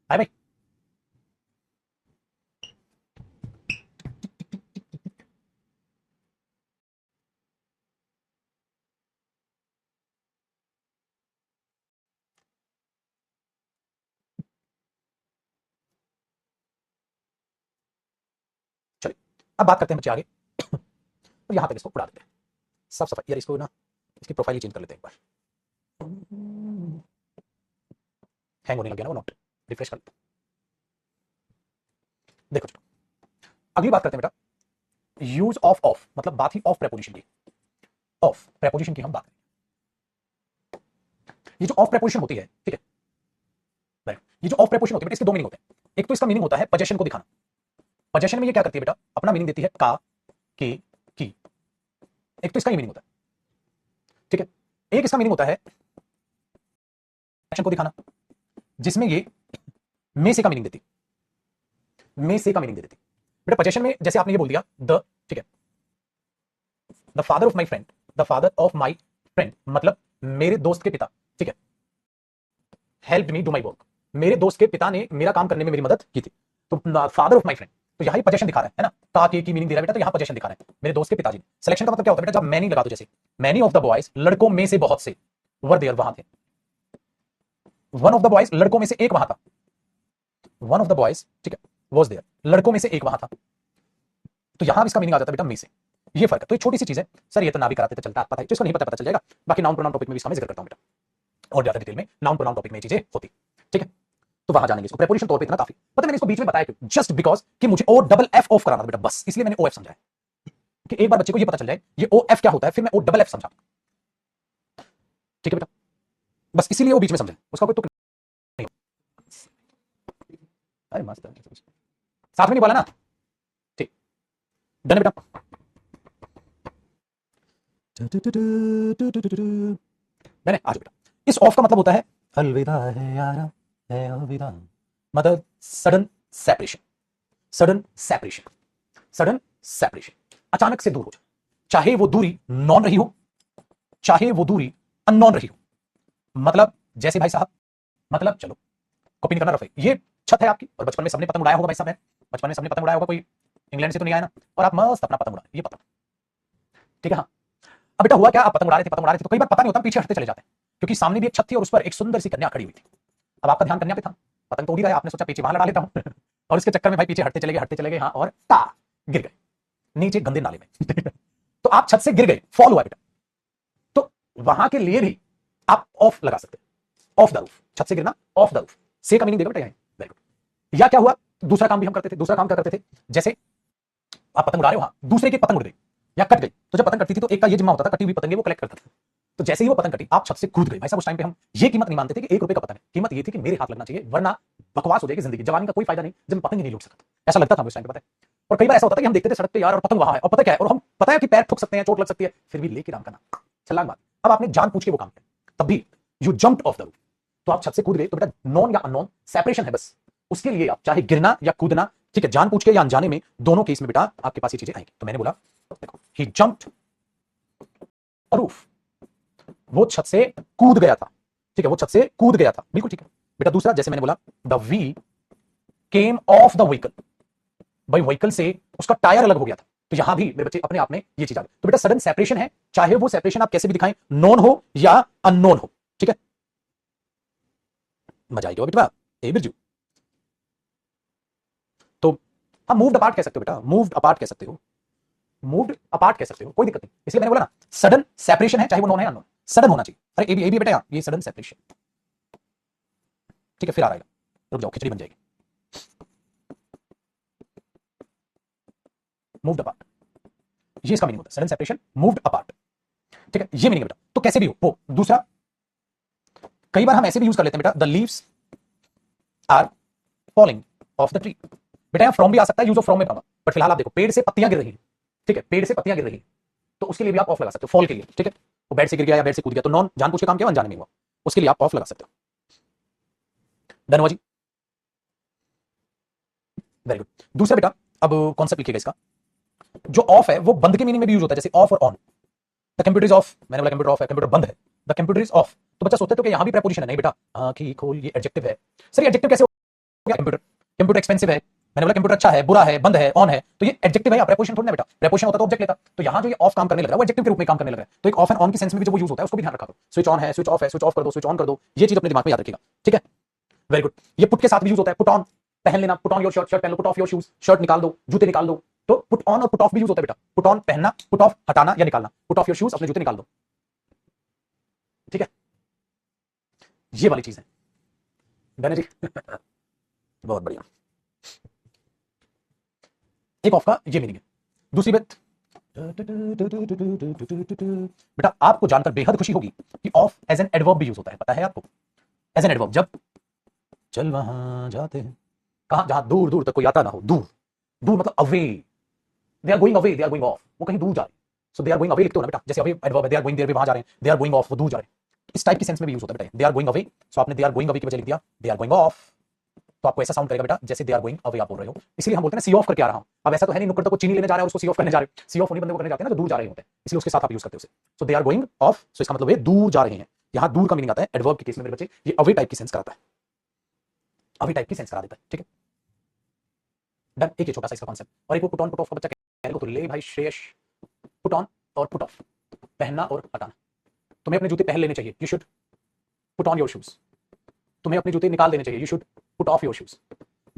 [SPEAKER 1] हाय भाई, चलिए अब बात करते हैं बच्चे आगे और यहां तक इसको उड़ा देते हैं, साफ सफाई यार, इसको ना इसकी प्रोफाइल ही चेंज कर लेते हैं एक बार, हैंग होने लग गया ना वो नोट, रिफ्रेश कर लेते हैं। देखो चलो अगली बात करते हैं बेटा यूज ऑफ मतलब बात ही ऑफ प्रेपोजिशन की, ऑफ प्रेपोजिशन की हम बात करें, ये जो ऑफ प्रेपोजिशन होती है, ठीक है, ये जो ऑफ प्रेपोजिशन होती है बेटा इसके दो मीनिंग होते हैं, एक तो इसका मीनिंग होता है पोजेशन को दिखाना, पोजेशन में ये क्या करती है बेटा अपना मीनिंग देती है का, के, की, एक तो इसका ही मीनिंग होता है, ठीक है, एक इसका मीनिंग होता है एक्शन को दिखाना, जिसमें ये में से का मीनिंग देती, में से का मीनिंग दे देती बेटा पोजेशन में, जैसे आपने ये बोल दिया द, ठीक है, the father of my friend, the father of my friend मतलब मेरे दोस्त के पिता, ठीक है, help me do my work, मेरे दोस्त के पिता ने मेरा काम करने में मेरी मदद की थी, तो फादर ऑफ माई फ्रेंड, तो यहां पोजेशन दिखा रहा है ना, का के की मीनिंग दे रहा है बेटा, तो यहां पोजेशन दिखा रहा है मेरे दोस्त के पिताजी। सिलेक्शन का मतलब क्या होता है बेटा, जब मैनी लगा दो, जैसे मैनी ऑफ द बॉयज लड़कों में से बहुत से वर देयर वहां थे, वन ऑफ द बॉयज लड़कों में से एक वहां था, वन ऑफ द बॉयज, ठीक है, वाज देयर लड़कों में से एक वहां था, तो यहां इसका मीनिंग आ जाता है बेटा में से, ये फर्क है। तो एक छोटी सी चीज है सर, ये तो ना भी कराते तो चलता, पता है जिसको नहीं पता चल जाएगा, बाकी नाउन प्रोनाउन टॉपिक में भी इसका मैं जिक्र करता हूं बेटा, और ज्यादा डिटेल में नाउन प्रोनाउन टॉपिक में ये चीजें होती, ठीक है। तो वहां जानेंगे इसको प्रेपोजिशन तौर पे इतना काफी। पता है मैंने इसको बीच में बताया क्यों? जस्ट बिकॉज कि मुझे ओ डबल एफ ऑफ कराना था बेटा, बस इसलिए मैंने ओ एफ समझा है कि एक बार बच्चे को ये पता चल जाए ये ओ एफ क्या होता है, फिर मैं ओ डबल एफ समझा। ठीक है बेटा, बस इसीलिए वो बीच में समझे, उसका कोई तुक नहीं। अरे मस्त है, साथ में नहीं बोला ना, ठीक डन है बेटा। डन है, आज बेटा इस ऑफ का मतलब होता है अलविदा है यारा, है अलविदा, मतलब sudden separation, sudden separation, sudden separation, अचानक से दूर हो जाए, चाहे वो दूरी नॉन रही हो, चाहे वो दूरी अननॉन रही हो। मतलब जैसे भाई साहब, मतलब चलो कॉपी नहीं करना रफे, ये छत है आपकी और बचपन में सबने पतंग उड़ाया होगा भाई साहब, बचपन में सबने पतंग उड़ाया होगा, कोई इंग्लैंड से तो नहीं आया ना, और आप मस्त अपना पतंग उड़ा, ये पतंग, ठीक है। हाँ, अब बेटा हुआ क्या, आप पतंग उड़ा रहे थे, पतंग उड़ा रहे थे, तो कई बार पता नहीं होता, पीछे हटते चले जाते हैं, क्योंकि सामने भी एक छत थी और उस पर एक सुंदर सी कन्या खड़ी हुई थी। अब आपका ध्यान कन्या पे था, पतंग तो उड़ ही रहा है, आपने सोचा पीछे वहां लड़ा लेता हूं और इसके चक्कर में भाई पीछे हटते चले गए, हाँ, और ता गिर गए नीचे गंदे नाले में तो आप छत से गिर गए, फॉल हुआ बेटा, तो वहां के लिए भी आप ऑफ लगा सकते हैं, ऑफ द रूफ, छत से गिरना, ऑफ द रूफ, से का मीनिंग देखो बेटा, वेरी गुड। या क्या हुआ, दूसरा काम भी हम करते थे, दूसरा काम क्या करते थे, जैसे आप पतंग उड़ा रहे हो, हाँ, दूसरे की पतंग उड़ गई या कट गई, तो जब पतंग कटती थी तो एक का ये जिम्मा होता था, कटी हुई पतंगे वो कलेक्ट करता था, तो जैसे ही वो पतंग कटी आप छत से कूद गए। भाई साहब उस टाइम पे हम ये कीमत नहीं मानते थे कि 1 रुपए का पतंग है, कीमत ये थी कि मेरे हाथ लगना चाहिए, वरना बकवास हो जाएगी जिंदगी, जवानी का कोई फायदा नहीं जब मैं पतंग ही नहीं लूट सकता, ऐसा लगता था उस टाइम पे, पता है। और कई बार ऐसा होता था कि हम देखते थे सड़क पे यार और पतंग वहां है और पता क्या है, और हम पता है कि पैर ठुक सकते हैं, चोट लग सकती है, फिर भी लेके राम का नाम, छलांग मार। अब आपने जान पूछ के वो काम किया, तब भी you jumped of the roof, तो आप छत से कूद गए, तो बेटा नॉन या अननोन सेपरेशन है, बस उसके लिए आप चाहे गिरना या कूदना, ठीक है, जान पूछ के या अनजाने में, दोनों केस में बेटा आपके पास ये चीजें आएंगी। तो मैंने बोला देखो ही जंप्ड रूफ, वो छत से कूद गया था, ठीक है, वो छत से कूद गया था, बिल्कुल ठीक है बेटा। दूसरा जैसे मैंने बोला the wheel came of the vehicle, भाई व्हीकल से उसका टायर अलग हो गया था, तो यहां भी मेरे बच्चे अपने आप में ये चीज आ गई। तो बेटा सडन सेपरेशन है, चाहे वो सेपरेशन आप कैसे भी दिखाएं, नॉन हो या अननोन हो, ठीक है। मजा आएगा बेटा, ए बिरजू। तो हम मूव्ड अपार्ट कह सकते हो बेटा, मूव्ड अपार्ट कह सकते हो, मूव्ड अपार्ट कह सकते हो, कोई दिक्कत नहीं, इसलिए मैंने बोला ना सडन सेपरेशन है, चाहे वो नॉन है या अननोन, सडन होना चाहिए। अरे ए भी बेटा, ये सडन सेपरेशन, ठीक है, फिर आ रहेगा, रुक जाओ खिचड़ी बन जाएगी। मूव्ड अपार्ट, ये इसका मीनिंग होता है, सडन सेपरेशन, मूव्ड अपार्ट, ठीक है, ये मीनिंग बेटा। तो कैसे भी हो वो दूसरा, कई बार हम ऐसे भी यूज कर लेते हैं बेटा, the leaves are falling off the tree, बेटा यहां फ्रॉम भी आ सकता है, यूज ऑफ फ्रॉम में पाऊंगा, बट फिलहाल आप देखो पेड़ से पत्तियां गिर रही हैं, ठीक है, पेड़ से पत्तियां गिर रही हैं, तो उसके लिए भी आप ऑफ लगा सकते हो, फॉल के लिए, ठीक है। वो बेड से गिर गया या बेड से कूद गया, तो नॉन जान पूछ के काम किया, अनजाने में हुआ, उसके लिए आप ऑफ लगा सकते हो। डन हुआ जी, वेरी गुड। दूसरा बेटा अब कॉन्सेप्ट लिखिएगा इसका, जो ऑफ है वो बंद के मीनिंग में भी यूज होता है, जैसे ऑफ और on. The computer is of, मैंने बोला कंप्यूटर ऑफ है, कंप्यूटर बंद है, द कंप्यूटर इज ऑफ, तो बच्चा सोचते तो कि यहां भी प्रेपोजिशन है, नहीं बेटा, आंखें खोल ये एडजेक्टिव है। सर एडजेक्टिव कैसे हो गया, कंप्यूटर, कंप्यूटर एक्सपेंसिव है, मैंने बोला कंप्यूटर अच्छा है, बुरा है, बंद है, ऑन है, तो ये एडजेक्टिव है, प्रेपोजिशन थोड़ी ना बेटा, प्रेपोजिशन होता तो ऑब्जेक्ट लेता, तो यहां जो ये ऑफ काम करने लग रहा है वो एडजेक्टिव के रूप में काम करने लग रहा है, तो एक ऑफ एंड ऑन की सेंस में भी जो वो यूज होता है उसको भी ध्यान रखा करो, स्विच ऑन है, स्विच ऑफ है, स्विच ऑफ कर दो, स्विच ऑन कर दो, ये चीज अपने दिमाग में याद रखिएगा, ठीक है, वेरी गुड। ये पुट के साथ भी यूज होता है, पुट ऑन पहन लेना, put on your shirt, shirt पहन लो, पुट ऑफ योर शूज, शर्ट निकाल दो, जूते निकाल दो, तो पुट ऑन और पुट ऑफ भी यूज होता है बेटा, पुट ऑन पहनना, पुट ऑफ हटाना या निकालना, पुट ऑफ योर शूज अपने जूते निकाल दो, ठीक है, ये वाली चीज है, डन है जी बहुत बढ़िया। एक ऑफ का ये मीनिंग है। दूसरी बात बेटा आपको जानकर बेहद खुशी होगी कि ऑफ एज एन एडवर्ब भी यूज होता है, पता है आपको, एज एन एडवर्ब, जब चल वहां जाते हैं, कहां, जहां दूर दूर तक कोई आता ना हो, दूर दूर मतलब away, they are going away, they are going off, वो कहीं दूर जा रहे हैं, so they are going away लिखते हो ना बेटा, जैसे अवे एडवर्ब है, दे आर गोइंग देयर भी वहां जा रहे हैं, दे आर गोइंग ऑफ वो दूर जा रहे हैं, इस टाइप की सेंस में भी यूज होता है बेटा, दे आर गोइंग अवे, सो आपने दे आर गोइंग अवे की वजह लिख दिया दे आर गोइंग ऑफ, तो आपको ऐसा साउंड करेगा बेटा जैसे दे आर गोइंग अवे आप बोल रहे हो, इसलिए हम बोलते हैं सी ऑफ करके आ रहा हूं। अब ऐसा तो है नहीं नुक्कड़ तक को चीनी लेने जा रहा है उसको सी ऑफ करने जा रहे हो, सी ऑफ उन्हीं बंदे को करने जाते हैं ना जो दूर जा रहे होते हैं, इसलिए उसके साथ आप यूज करते हो उसे, सो दे आर गोइंग ऑफ, सो इसका मतलब है दूर जा रहे हैं, यहां दूर का मीनिंग आता है एडवर्ब के केस में मेरे बच्चे, ये अवे टाइप की सेंस कराता है, अवे टाइप की सेंस करा देता है, ठीक है, डन। एक ये छोटा सा इसका कॉन्सेप्ट, और एक वो पुट ऑन पुट ऑफ का बच्चा कह तो ले भाई श्रेयस, पुट ऑन और पुट ऑफ, पहनना और हटाना, तुम्हें अपने जूते पहन लेने चाहिए, you should put on your shoes, तुम्हें अपने जूते निकाल देने चाहिए, you should put off your shoes,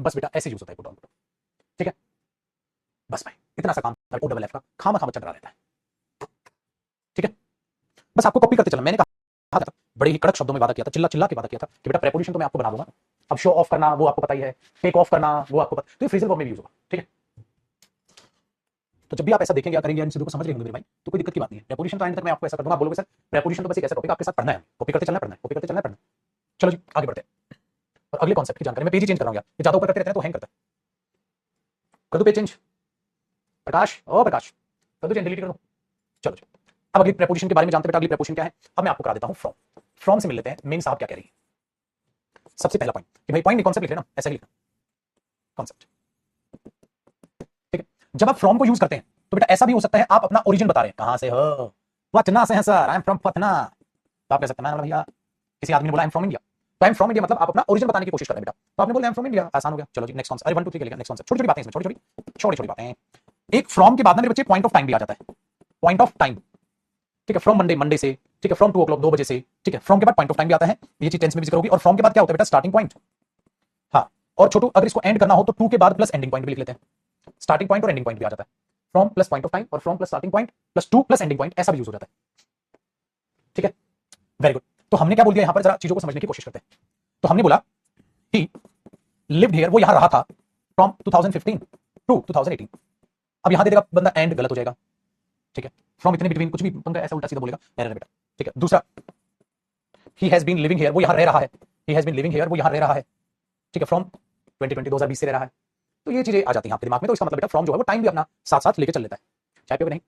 [SPEAKER 1] बस बेटा ऐसे यूज होता है पुट ऑन, ठीक है, बस भाई इतना सा काम ओ डबल एफ का खामा खामा चल रहा रहता है, ठीक है, बस आपको कॉपी करते चलना, मैंने कहा था बड़े ही कड़क शब्दों में वादा किया था, चिल्ला चिल्ला के वादा किया था कि बेटा प्रेपोजिशन तो मैं आपको बना दूंगा, अब शो ऑफ करना वो आपको पता ही है, टेक ऑफ करना वो आपको पता, तो ये फ्रेजल वर्ब में भी यूज होगा, ठीक है। तो जब भी आप ऐसा देखेंगे या करेंगे इन चीजों को समझ रहे होंगे मेरे भाई, तो कोई दिक्कत की बात नहीं है। प्रेपोजिशन तो आने तक मैं आपको ऐसा कर दूंगा, आप बोलोगे सर प्रेपोजिशन तो बस एक ऐसा टॉपिक आपके साथ पढ़ना है, कॉपी करते चलना पढ़ना है, कॉपी करते चलना पढ़ना है। चलो जी आगे बढ़ते हैं और अगले कॉन्सेप्ट की जानकारी। मैं पेज ही चेंज कर रहा हूं यार, ये ज्यादा ऊपर करते रहते हैं तो हैंग करता है। कर दो पेज चेंज, प्रकाश ओ प्रकाश कर दो चेंज, डिलीट कर दो। चलो जी अब अगली प्रेपोजिशन के बारे में जानते हैं बेटा। अगली प्रेपोजिशन क्या है अब मैं आपको करा देता हूं, फ्रॉम। फ्रॉम से मिल लेते हैं मेन साहब क्या कह रही है। सबसे पहला पॉइंट कि भाई पॉइंट नहीं कॉन्सेप्ट लिख लेना, ऐसा ही लिखना कॉन्सेप्ट, ठीक है। जब आप फ्रॉम को यूज करते हैं तो बेटा ऐसा भी हो सकता है आप अपना ओरिजिन बता रहे हैं, कहां से हो, पटना से हैं sir, I am from Patna. तो आप कह सकते हैं ना भैया किसी आदमी ने बोला आई एम फ्रॉम इंडिया, तो आई एम फ्रॉम इंडिया मतलब आप अपना ओरिजिन बताने की कोशिश कर रहे हैं बेटा, तो आपने बोला आई एम फ्रॉम इंडिया, आसान हो गया। चलो जी नेक्स्ट कॉन्सेप्ट, अरे 1 2 3 के लिए नेक्स्ट कॉन्सेप्ट, छोटी छोटी बातें इसमें, छोटी छोटी बातें। एक फ्रॉम के बाद ना मेरे बच्चे पॉइंट ऑफ टाइम भी आ जाता है, पॉइंट ऑफ टाइम, ठीक है। फ्रॉम मंडे, मंडे से, ठीक है। फ्रॉम 2 o'clock 2 बजे से, ठीक है। फ्रॉम के बाद पॉइंट ऑफ टाइम भी आता है, ये चीज टेंस में भी जिक्र होगी। और फ्रॉम के बाद क्या होता है बेटा, स्टार्टिंग पॉइंट। हाँ और छोटू अगर इसको एंड करना हो तो 2 के बाद प्लस एंडिंग पॉइंट भी लिख लेते हैं, स्टार्टिंग पॉइंट और एंडिंग पॉइंट भी आ जाता है। From plus point of time और from plus starting point plus 2 plus ending point, ऐसा भी यूज हो जाता है, ठीक है। Very good. तो हमने क्या बोल दिया यहां पर, जरा चीजों को समझने की कोशिश करते हैं। तो हमने बोला ही लिव्ड हियर, वो यहां रहा था फ्रॉम 2015 टू 2018। अब यहां दे देगा बंदा एंड, गलत हो जाएगा, ठीक है। फ्रॉम इतने बिटवीन कुछ भी बंदा ऐसा उल्टा सीधा बोलेगा, एरर है बेटा, ठीक है। दूसरा he has been living here, वो यहां रह रहा है, he has been living here, वो यहां रह रहा है, ठीक है। फ्रॉम 2020 2020 से रह रहा है, तो ये चीजें आ जाती हैं आपके दिमाग में। तो इसका मतलब बेटा फ्रॉम जो है वो टाइम भी अपना साथ साथ लेके चल लेता है। चाय पियोगे नहीं?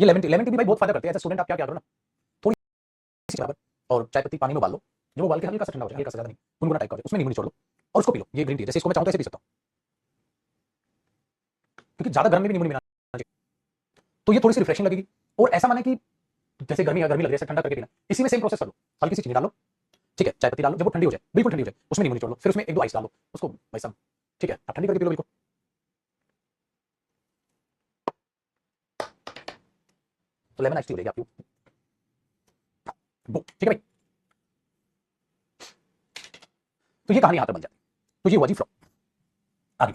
[SPEAKER 1] ये लेमन टी भी भाई बहुत फायदा करते हैं। ऐसे स्टूडेंट आप क्या करो ना, थोड़ी सी चाय और चाय पत्ती पानी में उबाल लो, जब उबाल के हल्का सा ठंडा हो जाए, हल्का सा, ज्यादा नहीं, गुनगुना टाइप का हो जाए, उसमें नींबू निचोड़ लो और उसको पी लो। ये ग्रीन टी जैसे इसको मैं चाहूं तो ऐसे पी सकता हूं, क्योंकि ज्यादा गर्म में भी नींबू नहीं मिलाना चाहिए, तो ये थोड़ी सी रिफ्रेशिंग लगेगी। और ऐसा माने कि जैसे गर्मी लग रही है, ठंडा करके पीना, इसी में सेम प्रोसेस कर लो। हल्की सी चीनी डालो, ठीक है, चाय पत्ती डालो, जब वो ठंडी हो जाए, बिल्कुल ठंडी हो जाए, उसमें नींबू निचोड़ लो, फिर उसमें 1 2 आइस डालो, उसको भाई साहब, ठीक है, आप ठंडी करके पी लो बिल्कुल। तो लेमन आइस टी हो जाएगी आपकी, ठीक है भाई। तो ये कहानी यहां पर बन जाती है। तो ये हुआ जी फ्रॉम। आगे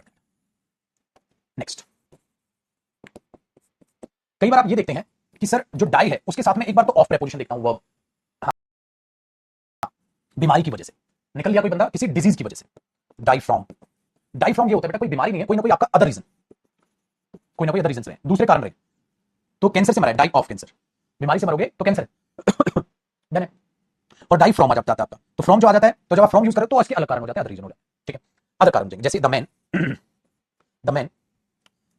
[SPEAKER 1] नेक्स्ट, कई बार आप ये देखते हैं कि सर जो डाई है उसके साथ में एक बार तो ऑफ प्रेपोजिशन देखता हूं, वर्ब। हाँ, बीमारी की वजह से निकल गया कोई बंदा, किसी डिजीज की वजह से, डाई फ्रॉम। डाई फ्रॉम ये होता है बेटा कोई बीमारी नहीं है, कोई ना कोई आपका अदर रीजन, कोई ना कोई अदर रीजन रहे, दूसरे कारण रहे। तो कैंसर से मरा है, डाई ऑफ कैंसर, बीमारी से मरोगे तो कैंसर डन है। और डाई फ्रॉम आ जाता है आपका, तो फ्रॉम जो आ जाता है, तो जब आप फ्रॉम यूज करो तो इसके अलग कारण हो जाते हैं, अदर रीजन हो जाता है, ठीक है। अदर कारण हो जाएंगे, जैसे द मैन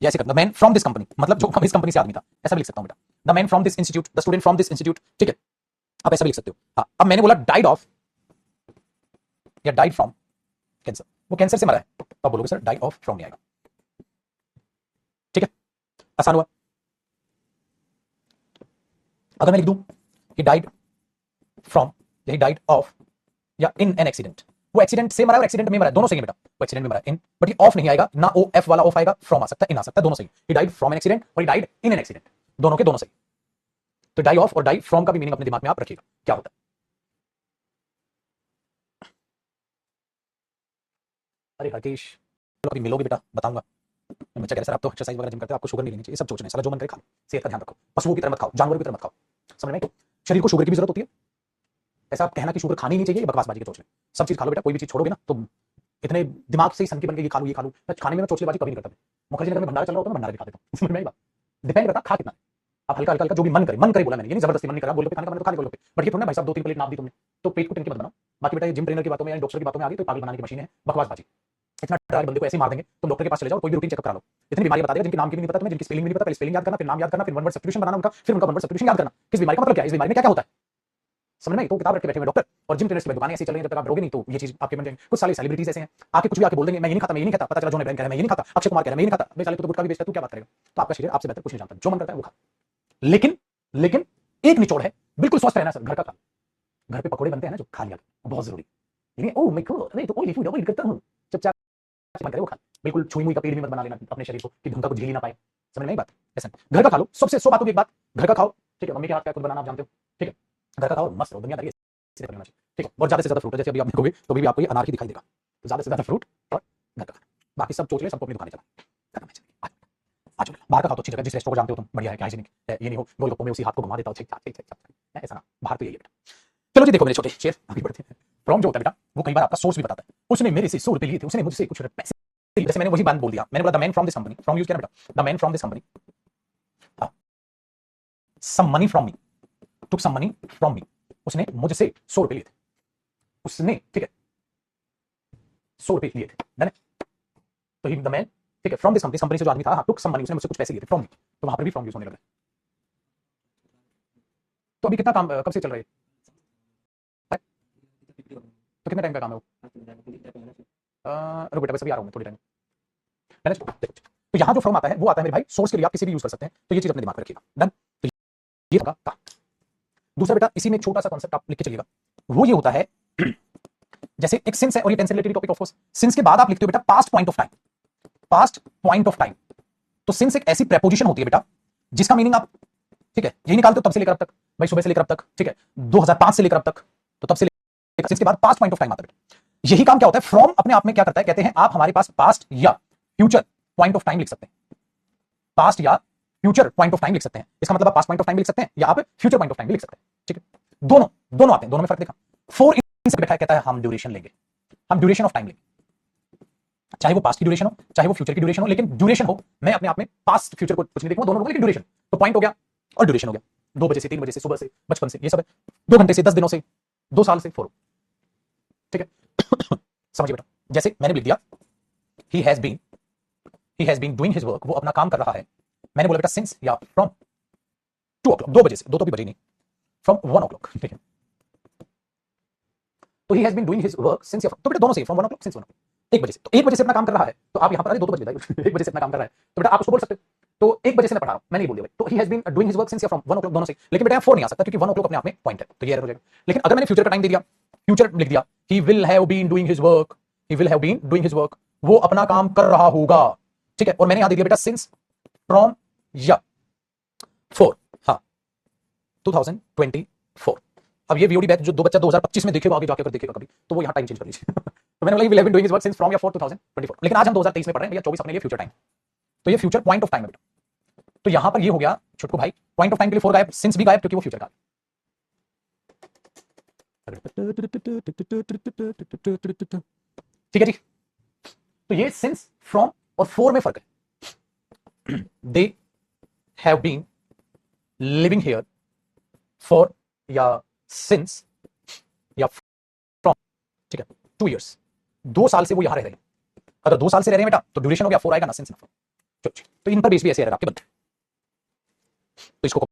[SPEAKER 1] जैसे the man from this company, मतलब जो इस कंपनी से आदमी था, ऐसा भी लिख सकता हूं बेटा। The man from this institute, the student from this institute, ठीक है, आप ऐसा भी लिख सकते हो। हाँ अब मैंने बोला डाइड ऑफ या डाइड फ्रॉम कैंसर, वो कैंसर से मरा है, तो आप बोलोगे सर डाइड ऑफ फ्रॉम नहीं आएगा, ठीक है, आसान हुआ। अगर मैं लिख दूं कि डाइड फ्रॉम या डाइड ऑफ या इन एन एक्सीडेंट, वो एक्सीडेंट से मरा है और एक्सीडेंट में मरा है, दोनों सही है बेटा। वो एक्सीडेंट में मरा है इन, बट ये ऑफ नहीं आएगा ना, ओ एफ वाला ऑफ आएगा, फ्रॉम आ सकता है, इन आ सकता है, दोनों सही। He died from an accident और he died in an accident, दोनों के दोनों सही। तो डाई ऑफ और डाई फ्रॉम का भी मीनिंग अपने दिमाग में आप रखिएगा क्या होता है। अरे राकेश चलो अभी मिलोगे बेटा बताऊंगा। बच्चा कह रहा सर आप तो एक्सरसाइज वगैरह जिम करते हो, आपको शुगर नहीं लेनी चाहिए, सब सोचने साला जो मन करे खा लो, सेहत का ध्यान रखो, पशुओं की तरह मत खाओ, जानवरों की तरह मत खाओ, समझ में? तो शरीर को शुगर की भी जरूरत होती है, ऐसा आप कहना कि शुगर खानी नहीं चाहिए, ये बकवासबाजी के चोचले। सब चीज खा लो बेटा, कोई भी चीज छोड़ोगे ना तो इतने दिमाग से ही संकी बन गई, ये खा लूं ये खा लूं। मैं खाने में ना चोचलेबाजी कभी नहीं करता। मुखर्जी नगर में भंडारा चल रहा होता है, मैं भंडारा भी खा देता हूं, समझ में आई बात? डिपेंड करता खा कितना, आप हल्का हल्का जो भी मन करे बोला मैंने, ये नहीं जबरदस्ती मन नहीं करा, बोल पे खाने का मैंने तो खाने बोल पे, बट ये थोड़ा ना भाई साहब 2 3 प्लेट नाप दी तुमने तो पेट को टिनके मत बनाओ। बाकी बेटा ये जिम ट्रेनर की बातों में या डॉक्टर की बातों में आ गई तो पागल बनाने की मशीन है, बकवासबाजी। इतना डरा के बंदे को ऐसे मार देंगे, तुम डॉक्टर के पास चले जाओ, कोई भी रूटीन चेकअप करा लो, इतनी बीमारी बता देगा जिनके नाम की भी नहीं पता तुम्हें, जिनकी स्पेलिंग भी नहीं पता, पहले स्पेलिंग याद करना, फिर नाम याद करना, फिर वन वर्ड सब्स्टिट्यूशन बनाना उनका, फिर उनका वन वर्ड सब्स्टिट्यूशन याद करना, किस बीमारी का मतलब क्या है, इस बीमारी में क्या क्या होता है, समझ में? तो किताब रख के बैठे हुए डॉक्टर और जिम ट्रेनर्स की दुकानें ऐसी चल रही हैं, जब तक आप रहोगे नहीं तो ये चीज आपके बन जाएंगे। कुछ साले सेलिब्रिटीज ऐसे हैं आके कुछ भी आके बोल देंगे मैं ये नहीं खाता, मैं ये नहीं खाता, पता चला जॉन अब्राहम कह रहा है मैं ये नहीं खाता, अक्षय कुमार कह रहा है मैं ये नहीं खाता, भाई साले तो गुटखा भी बेचता है, तू क्या बात करेगा? तो आपका शरीर आपसे बेहतर कुछ नहीं जानता, जो मन करता है वो खा। लेकिन लेकिन एक निचोड़ है, बिल्कुल स्वस्थ रहना सर, घर का खा। घर पे पकौड़े बनते हैं ना जो, खा लिया बहुत जरूरी। लेकिन ओ माय गॉड अरे तो ऑयली फूड अवॉइड करता हूं, चुपचाप मन करे वो खा। बिल्कुल छुई मुई का पेड़ भी मत बना लेना अपने शरीर को कि धुंधा को झेल ही ना पाए, समझ में आई बात? ऐसा घर का खा लो, सबसे 100 बातों की एक बात, घर का खाओ, ठीक है, मम्मी के हाथ का खुद बनाना आप जानते हो, ठीक है, घर का खाओ मस्त रहो, दुनियादारी ऐसे करना चाहिए, ठीक है। और ज्यादा से ज्यादा फ्रूट, जैसे अभी आप देखोगे तो भी आपको ये अनार ही दिखाई देगा, तो ज्यादा से ज्यादा फ्रूट और घर का खाना, बाकी सब चोचले सबको अपनी दुकान चला। खत्म है, चलिए आ जाओ, बाहर का खाओ तो अच्छी जगह, जिस रेस्टोरेंट को जानते हो तुम, बढ़िया है, हाइजीनिक है, ये नहीं हो गोलगप्पों में उसी हाथ को घुमा देता हो, ठीक ठाक ऐसा ना, बाहर तो यही है बेटा। चलो जी देखो मेरे छोटे शेर, आगे बढ़ते हैं। फ्रॉम जो होता है बेटा, वो कई बार आपका सोर्स भी बताता है। उसने मेरे से 100 रुपए लिए थे, उसने मुझसे कुछ पैसे लिए, जैसे मैंने वही बात बोल दिया, मैंने बोला the man from this company, from use किया ना बेटा, the man from this company some money from me, took some money from me, उसने मुझसे 100 रुपए लिए थे, उसने, ठीक है, 100 रुपए लिए थे, डन है। तो ही द मैन, ठीक है, फ्रॉम दिस कंपनी, कंपनी से जो आदमी था, हाँ, टुक सम मनी, उसने मुझसे कुछ पैसे लिए थे फ्रॉम मी, तो वहां पर भी फ्रॉम यूज होने लगा। तो अभी कितना काम कब से चल रहा है? तो कितने टाइम का काम है वो? रुक बेटा, बस अभी आ रहा हूँ मैं थोड़ी टाइम। मैंने तो यहाँ जो फ्रॉम आता है वो आता है मेरे भाई सोर्स के लिए, आप किसी भी यूज कर सकते हैं, तो ये चीज अपने दिमाग में रखिएगा, डन। तो ये होगा का। दूसरा बेटा, इसी में एक छोटा सा कॉन्सेप्ट आप लिख के चलिएगा, वो ये होता है जैसे एक सिंस है, और ये tense related topic of course, since के बाद आप लिखते हो बेटा past point of time, past point of time. तो सिंस एक ऐसी प्रेपोजिशन होती है बेटा जिसका मीनिंग आप, ठीक है, यही निकालते हो तब से लेकर अब तक, भाई सुबह से लेकर अब तक, ठीक है, 2005 से लेकर अब तक, तो तब से लेकर सिंस के बाद पास्ट पॉइंट ऑफ टाइम आता है बेटा। यही काम क्या होता है, फ्रॉम अपने आप में क्या करता है, कहते हैं आप हमारे पास पास्ट या फ्यूचर पॉइंट ऑफ टाइम लिख सकते हैं, पास्ट या फ्यूचर पॉइंट ऑफ टाइम लिख सकते हैं, इसका मतलब आप पास्ट पॉइंट ऑफ टाइम लिख सकते हैं या आप फ्यूचर पॉइंट ऑफ टाइम लिख सकते हैं, ठीक है, दोनों दोनों आते हैं, दोनों में फर्क देखा। फोर इनसे बैठा कहता है हम ड्यूरेशन लेंगे, हम ड्यूरेशन ऑफ टाइम लेंगे, चाहे वो पास्ट की ड्यूरेशन हो चाहे वो फ्यूचर की ड्यूरेशन हो, लेकिन ड्यूरेशन हो, मैं अपने आप में पास्ट फ्यूचर को कुछ नहीं देखूंगा, दोनों, लेकिन ड्यूरेशन, तो पॉइंट हो गया और ड्यूरेशन हो गया, 2 बजे से 3 बजे से, सुबह से, बचपन से, ये सब है, 2 घंटे से, 10 दिनों से, 2 साल से, 4, ठीक है। समझिए बेटा, जैसे मैंने लिख दिया he has been doing his work, वो अपना काम कर रहा है, मैंने बोला बेटा सिंस या फ्रॉम 2 o'clock, 2 बजे से, 2 तो भी बजे नहीं, फ्रॉम 1 o'clock, ठीक है। तो he has been doing his work since या, तो बेटा दोनों से, फ्रॉम 1 o'clock, सिंस 1 o'clock, 1 बजे से, तो 1 बजे से अपना काम कर रहा है, तो आप यहां पर, अरे 2 तो बज गए 1 बजे से अपना काम कर रहा है, तो बेटा आप उसको बोल सकते हो, तो 1 बजे से मैं पढ़ा रहा हूं, मैंने नहीं बोल दिया भाई, तो he has been doing his work since या फ्रॉम 1 o'clock, दोनों से, लेकिन बेटा यहाँ 4 नहीं आ सकता क्योंकि 1 o'clock अपने आप में पॉइंट है, तो ये एरर हो जाएगा। लेकिन अगर मैंने फ्यूचर का टाइम दे दिया, फ्यूचर लिख दिया, he will have been doing his work, he will have been doing his work, वो अपना काम कर रहा होगा, ठीक है, और मैंने यहां दे दिया बेटा सिंस फ्रॉम या 4, हाँ, 2024। अब ये वीओडी बैच जो दो बच्चा 2025 में देखेगा, आगे जाके अगर देखेगा कभी, तो वो यहाँ टाइम चेंज कर लीजिए। तो मैंने बोला will have been doing his work since from या 4 2024, लेकिन आज हम 2023 में पढ़ रहे हैं भैया, 24 अपने लिए फ्यूचर टाइम, तो ये फ्यूचर पॉइंट ऑफ टाइम है बेटा। तो यहां पर ये हो गया छोटू भाई, पॉइंट ऑफ टाइम के लिए 4 गायब, सिंस भी गायब क्योंकि वो फ्यूचर का। ठीक है जी, तो ये सिंस फ्रॉम और 4 में फर्क है। They have been living here for या सिंस या फ्रॉम, ठीक है, 2 years, 2 साल से वो यहां रह रहे हैं, अगर 2 साल से रह रहे हैं बेटा तो ड्यूरेशन हो गया 4 आएगा ना, सिंस ना फ्रॉम, तो इन पर बेस भी ऐसे आपके बनते हैं, तो इसको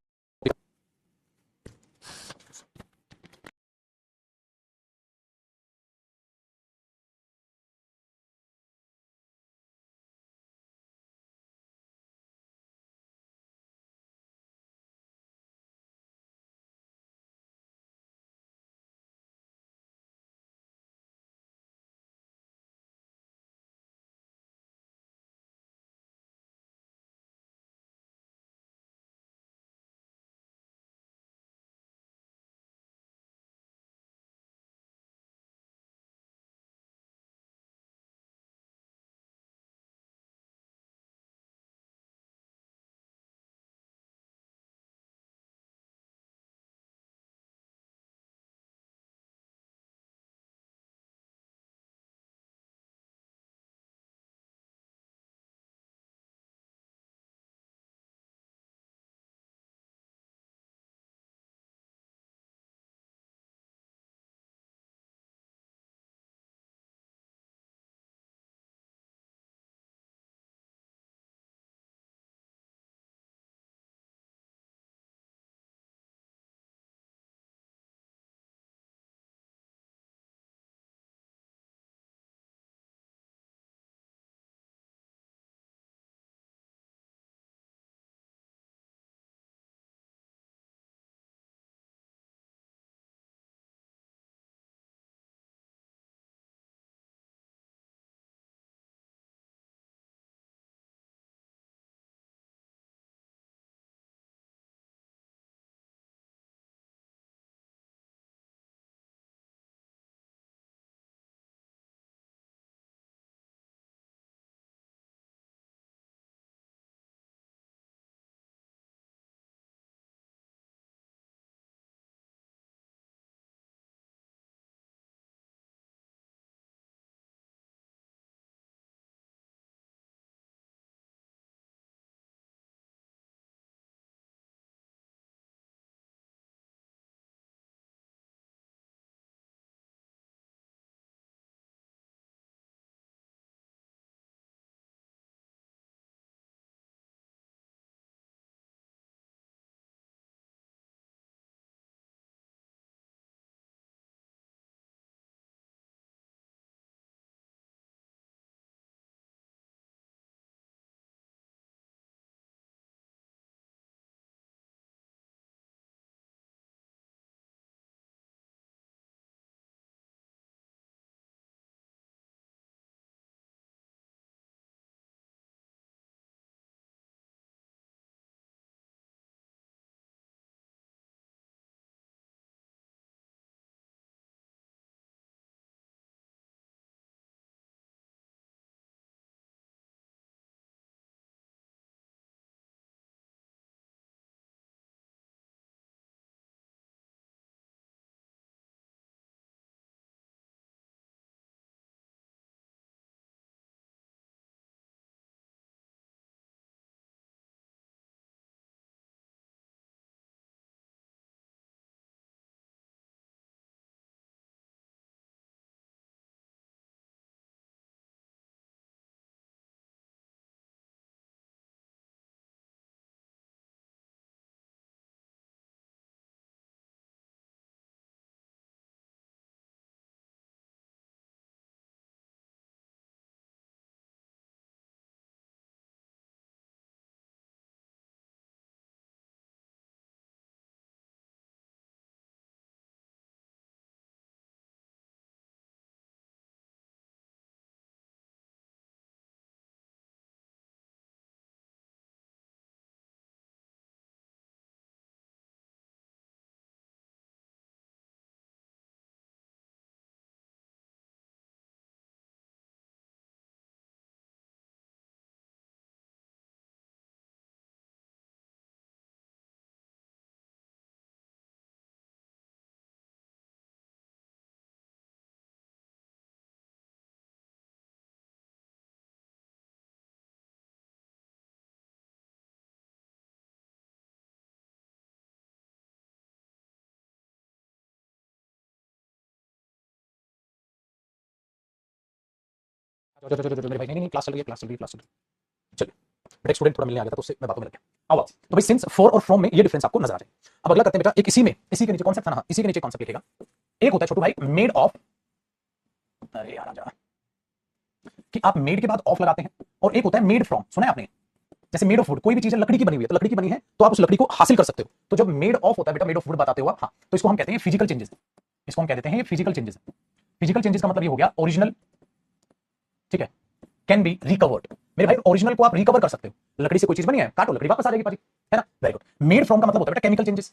[SPEAKER 1] मेरे भाई नहीं क्लास चल रही है, क्लास चल रही है, क्लास चल रही है। चलिए बेटा एक स्टूडेंट थोड़ा मिलने आ गया था तो उससे मैं बातों में लग गया। अब तो भाई सिंस फॉर और फ्रॉम में ये डिफरेंस आपको नजर आ जाए। अब अगला करते हैं बेटा, एक इसी के नीचे कॉन्सेप्ट था ना, इसी के नीचे कॉन्सेप्ट लिखेगा। एक होता है छोटू भाई मेड ऑफ, अरे यार आजा, कि आप मेड के बाद ऑफ लगाते हैं, और एक होता है मेड फ्रॉम, सुना है आपने? जैसे मेड ऑफ वुड, कोई भी चीज लकड़ी की बनी हुई है तो लकड़ी की बनी है तो आप उस लकड़ी को हासिल कर सकते हो। तो जब मेड ऑफ होता है बेटा, मेड ऑफ वुड बताते हो आप, हाँ, तो इसको हम कहते हैं फिजिकल चेंजेस। इसको हम कह देते हैं फिजिकल चेंजेस। फिजिकल चेंजेस का मतलब ये हो गया ओरिजिनल, ठीक है, कैन बी रिकवर्ड। मेरे भाई ओरिजिनल को आप रिकवर कर सकते हो, लकड़ी से कोई चीज बनी है, काटो लकड़ी वापस आ जाएगी पाजी, है ना? Very good. मेड फ्रॉम का मतलब होता है बेटा chemical changes.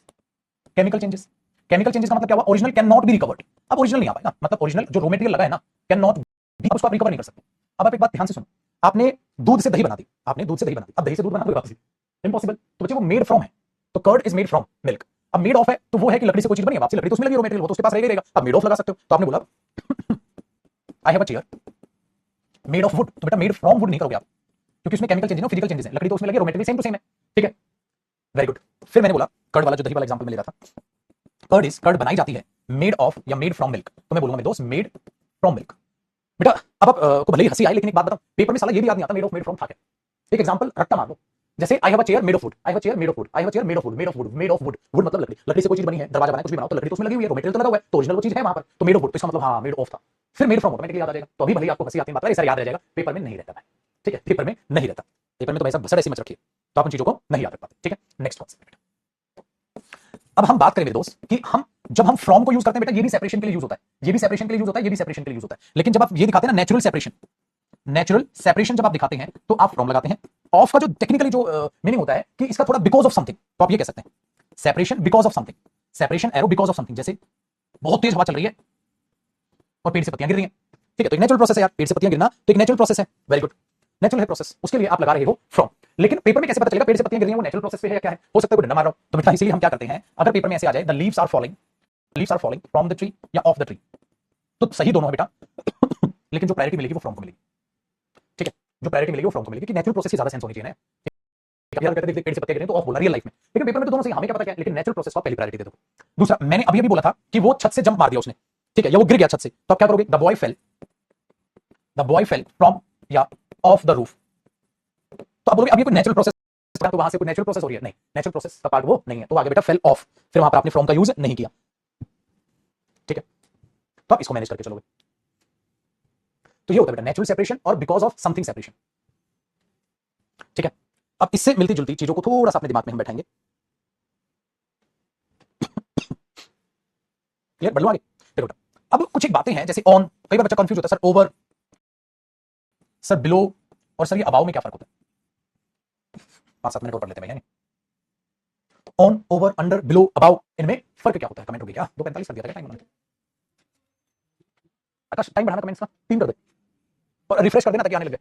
[SPEAKER 1] Chemical changes, chemical changes का मतलब क्या हुआ? Original can not be recovered. अब ओरिजिनल नहीं आ पाएगा, मतलब ओरिजिनल जो रॉ मटेरियल लगा है ना, कैन नॉट बी, उसको आप रिकवर नहीं कर सकते। अब आप एक बात ध्यान से सुनो, आपने दूध से दही बना दी, आपने दूध से दही बना दी, अब दही से दूध बना दोगे वापस? इम्पॉसिबल। तो बच्चे वो मेड फ्रॉम है, तो curd is made from milk. अब मेड ऑफ है तो वो है कि लकड़ी से कोई चीज बनी है, वापसी लकड़ी तो उसमें लगी, रॉ मटेरियल वो तो उसके पास रहेगा, अब मेड ऑफ लगा सकते हो। तो आपने बोला I have a chair made of would, तो बेटा मेड फ्रॉम वुड नहीं करोगे आप, क्योंकि उसमें केमिकल चेंजेस है, फिजिकल चेंजेस है, लकड़ी तो उसमें लगी, raw material same to same है, ठीक है? Very good. फिर मैंने बोला कर्ड वाला, जो दही वाला एग्जांपल में ले रहा था, कर्ड बनाई जाती है मेड ऑफ या मेड फ्रॉम मिल्क, तो मैं बोलूंगा मेरे दोस्त मेड फ्रॉम मिल्क। बेटा अब आप को भले ही हंसी आई, लेकिन एक बात बताओ, पेपर में साला ये भी याद नहीं आता मेड ऑफ मेड फ्रॉम था क्या। एक एग्जांपल रट्टा मार लो, जैसे I have a chair made of would, I have a chair made of would, I have a chair made of would, made of would, made of would, would मतलब लकड़ी, लकड़ी से कोई चीज बनी है, दरवाजा बनाया, कुछ भी बनाओ तो लकड़ी तो उसमें लगी हुई है, रॉ मटेरियल तो लगा हुआ है, तो ओरिजिनल वो चीज है वहां पर, तो मेड ऑफ वुड, तो इसका मतलब हाँ मेड ऑफ था। फिर मेड फ्रॉम ऑटोमेटिकली याद आ जाएगा। तो अभी भले ही आपको हंसी आती है, बात है, याद रह जाएगा, पेपर में नहीं रहता है, ठीक है? पेपर में नहीं रहता, पेपर में तो ऐसा बसर ऐसे मत रखिए, तो आप उन चीजों को नहीं याद रख पाते, ठीक है? Next concept. अब हम बात करें मेरे दोस्त कि हम जब हम फ्रॉम को यूज करते हैं बेटा, ये भी सेपरेशन के लिए यूज होता है, ये भी सेपरेशन के लिए यूज होता है, ये भी सेपरेशन के लिए यूज होता है। लेकिन जब आप ये दिखाते हैं ना नेचुरल सेपरेशन, नेचुरल सेपरेशन जब आप दिखाते हैं तो आप फ्रॉम लगाते हैं। ऑफ का जो टेक्निकली जो मीनिंग होता है कि इसका थोड़ा बिकॉज ऑफ समथिंग, तो आप ये कह सकते हैं separation because of something, separation arrow because of something. जैसे बहुत तेज हवा चल रही है और पेड़ से पत्तियां गिर रही हैं, ठीक है, तो एक नेचुरल प्रोसेस है यार, पेड़ से पत्तियां गिरना तो एक नेचुरल प्रोसेस है, वेरी गुड, नेचुरल है प्रोसेस, उसके लिए आप लगा रहे हो फ्रॉम। लेकिन पेपर में कैसे पता चलेगा पेड़ से पत्तियां गिर रही हैं वो नेचुरल प्रोसेस पे है या क्या है? हो सकता है कोई डंडा मार रहा हो, तो बेटा इसीलिए हम क्या करते हैं, अगर पेपर में ऐसे आ जाए the leaves are falling, leaves are falling from the tree या ऑफ द ट्री, तो सही दोनों है बेटा लेकिन जो प्रायोरिटी मिलेगी वो फ्रॉम को मिलेगी, ठीक है? जो प्रायोरिटी मिलेगी वो फ्रॉम को मिलेगी, कि नेचुरल प्रोसेस की ज्यादा सेंस होनी चाहिए ना। यार कहते हैं पेड़ से पत्ते गिरे तो ऑफ बोला रियल लाइफ में, लेकिन पेपर में तो दोनों सही, हमें क्या पता क्या है, लेकिन नेचुरल प्रोसेस को पहली प्रायोरिटी दे दो। दूसरा, मैंने अभी अभी बोला था कि वो छत से जंप मार दिया उसने, ठीक है, या वो गिर गया छत से, तो आप क्या करोगे? द बॉय फेल फ्रॉम या ऑफ द रूफ, तो आप बोलोगे अब ये कोई नेचुरल प्रोसेस, तो वहां से कोई नेचुरल प्रोसेस हो रही है? नहीं, नेचुरल प्रोसेस का पार्ट वो नहीं है, तो आगे बेटा फेल ऑफ, फिर वहां पर आपने फ्रॉम का यूज नहीं किया, ठीक है? तो आप इसको मैनेज करके चलोगे। तो ये होता है बेटा नेचुरल सेपरेशन और बिकॉज ऑफ समथिंग सेपरेशन, ठीक है? अब इससे मिलती जुलती चीजों को थोड़ा सा अपने दिमाग में हम बैठाएंगे, क्लियर? बढ़ लो आगे, देखो बेटा अब कुछ एक बातें हैं, जैसे ऑन, कई बार बच्चा कंफ्यूज होता है, सर ओवर, सर बिलो, और सर ये अबाव में क्या फर्क होता है? 5-7 मिनट और पढ़ लेते हैं, on, over, under, below, above, इनमें फर्क क्या होता है? कमेंट होगी क्या? 2:45 कर दिया था टाइम उन्होंने, आकाश टाइम बढ़ाना कमेंट्स का 3 कर दे और रिफ्रेश कर देना ताकि आने लगे।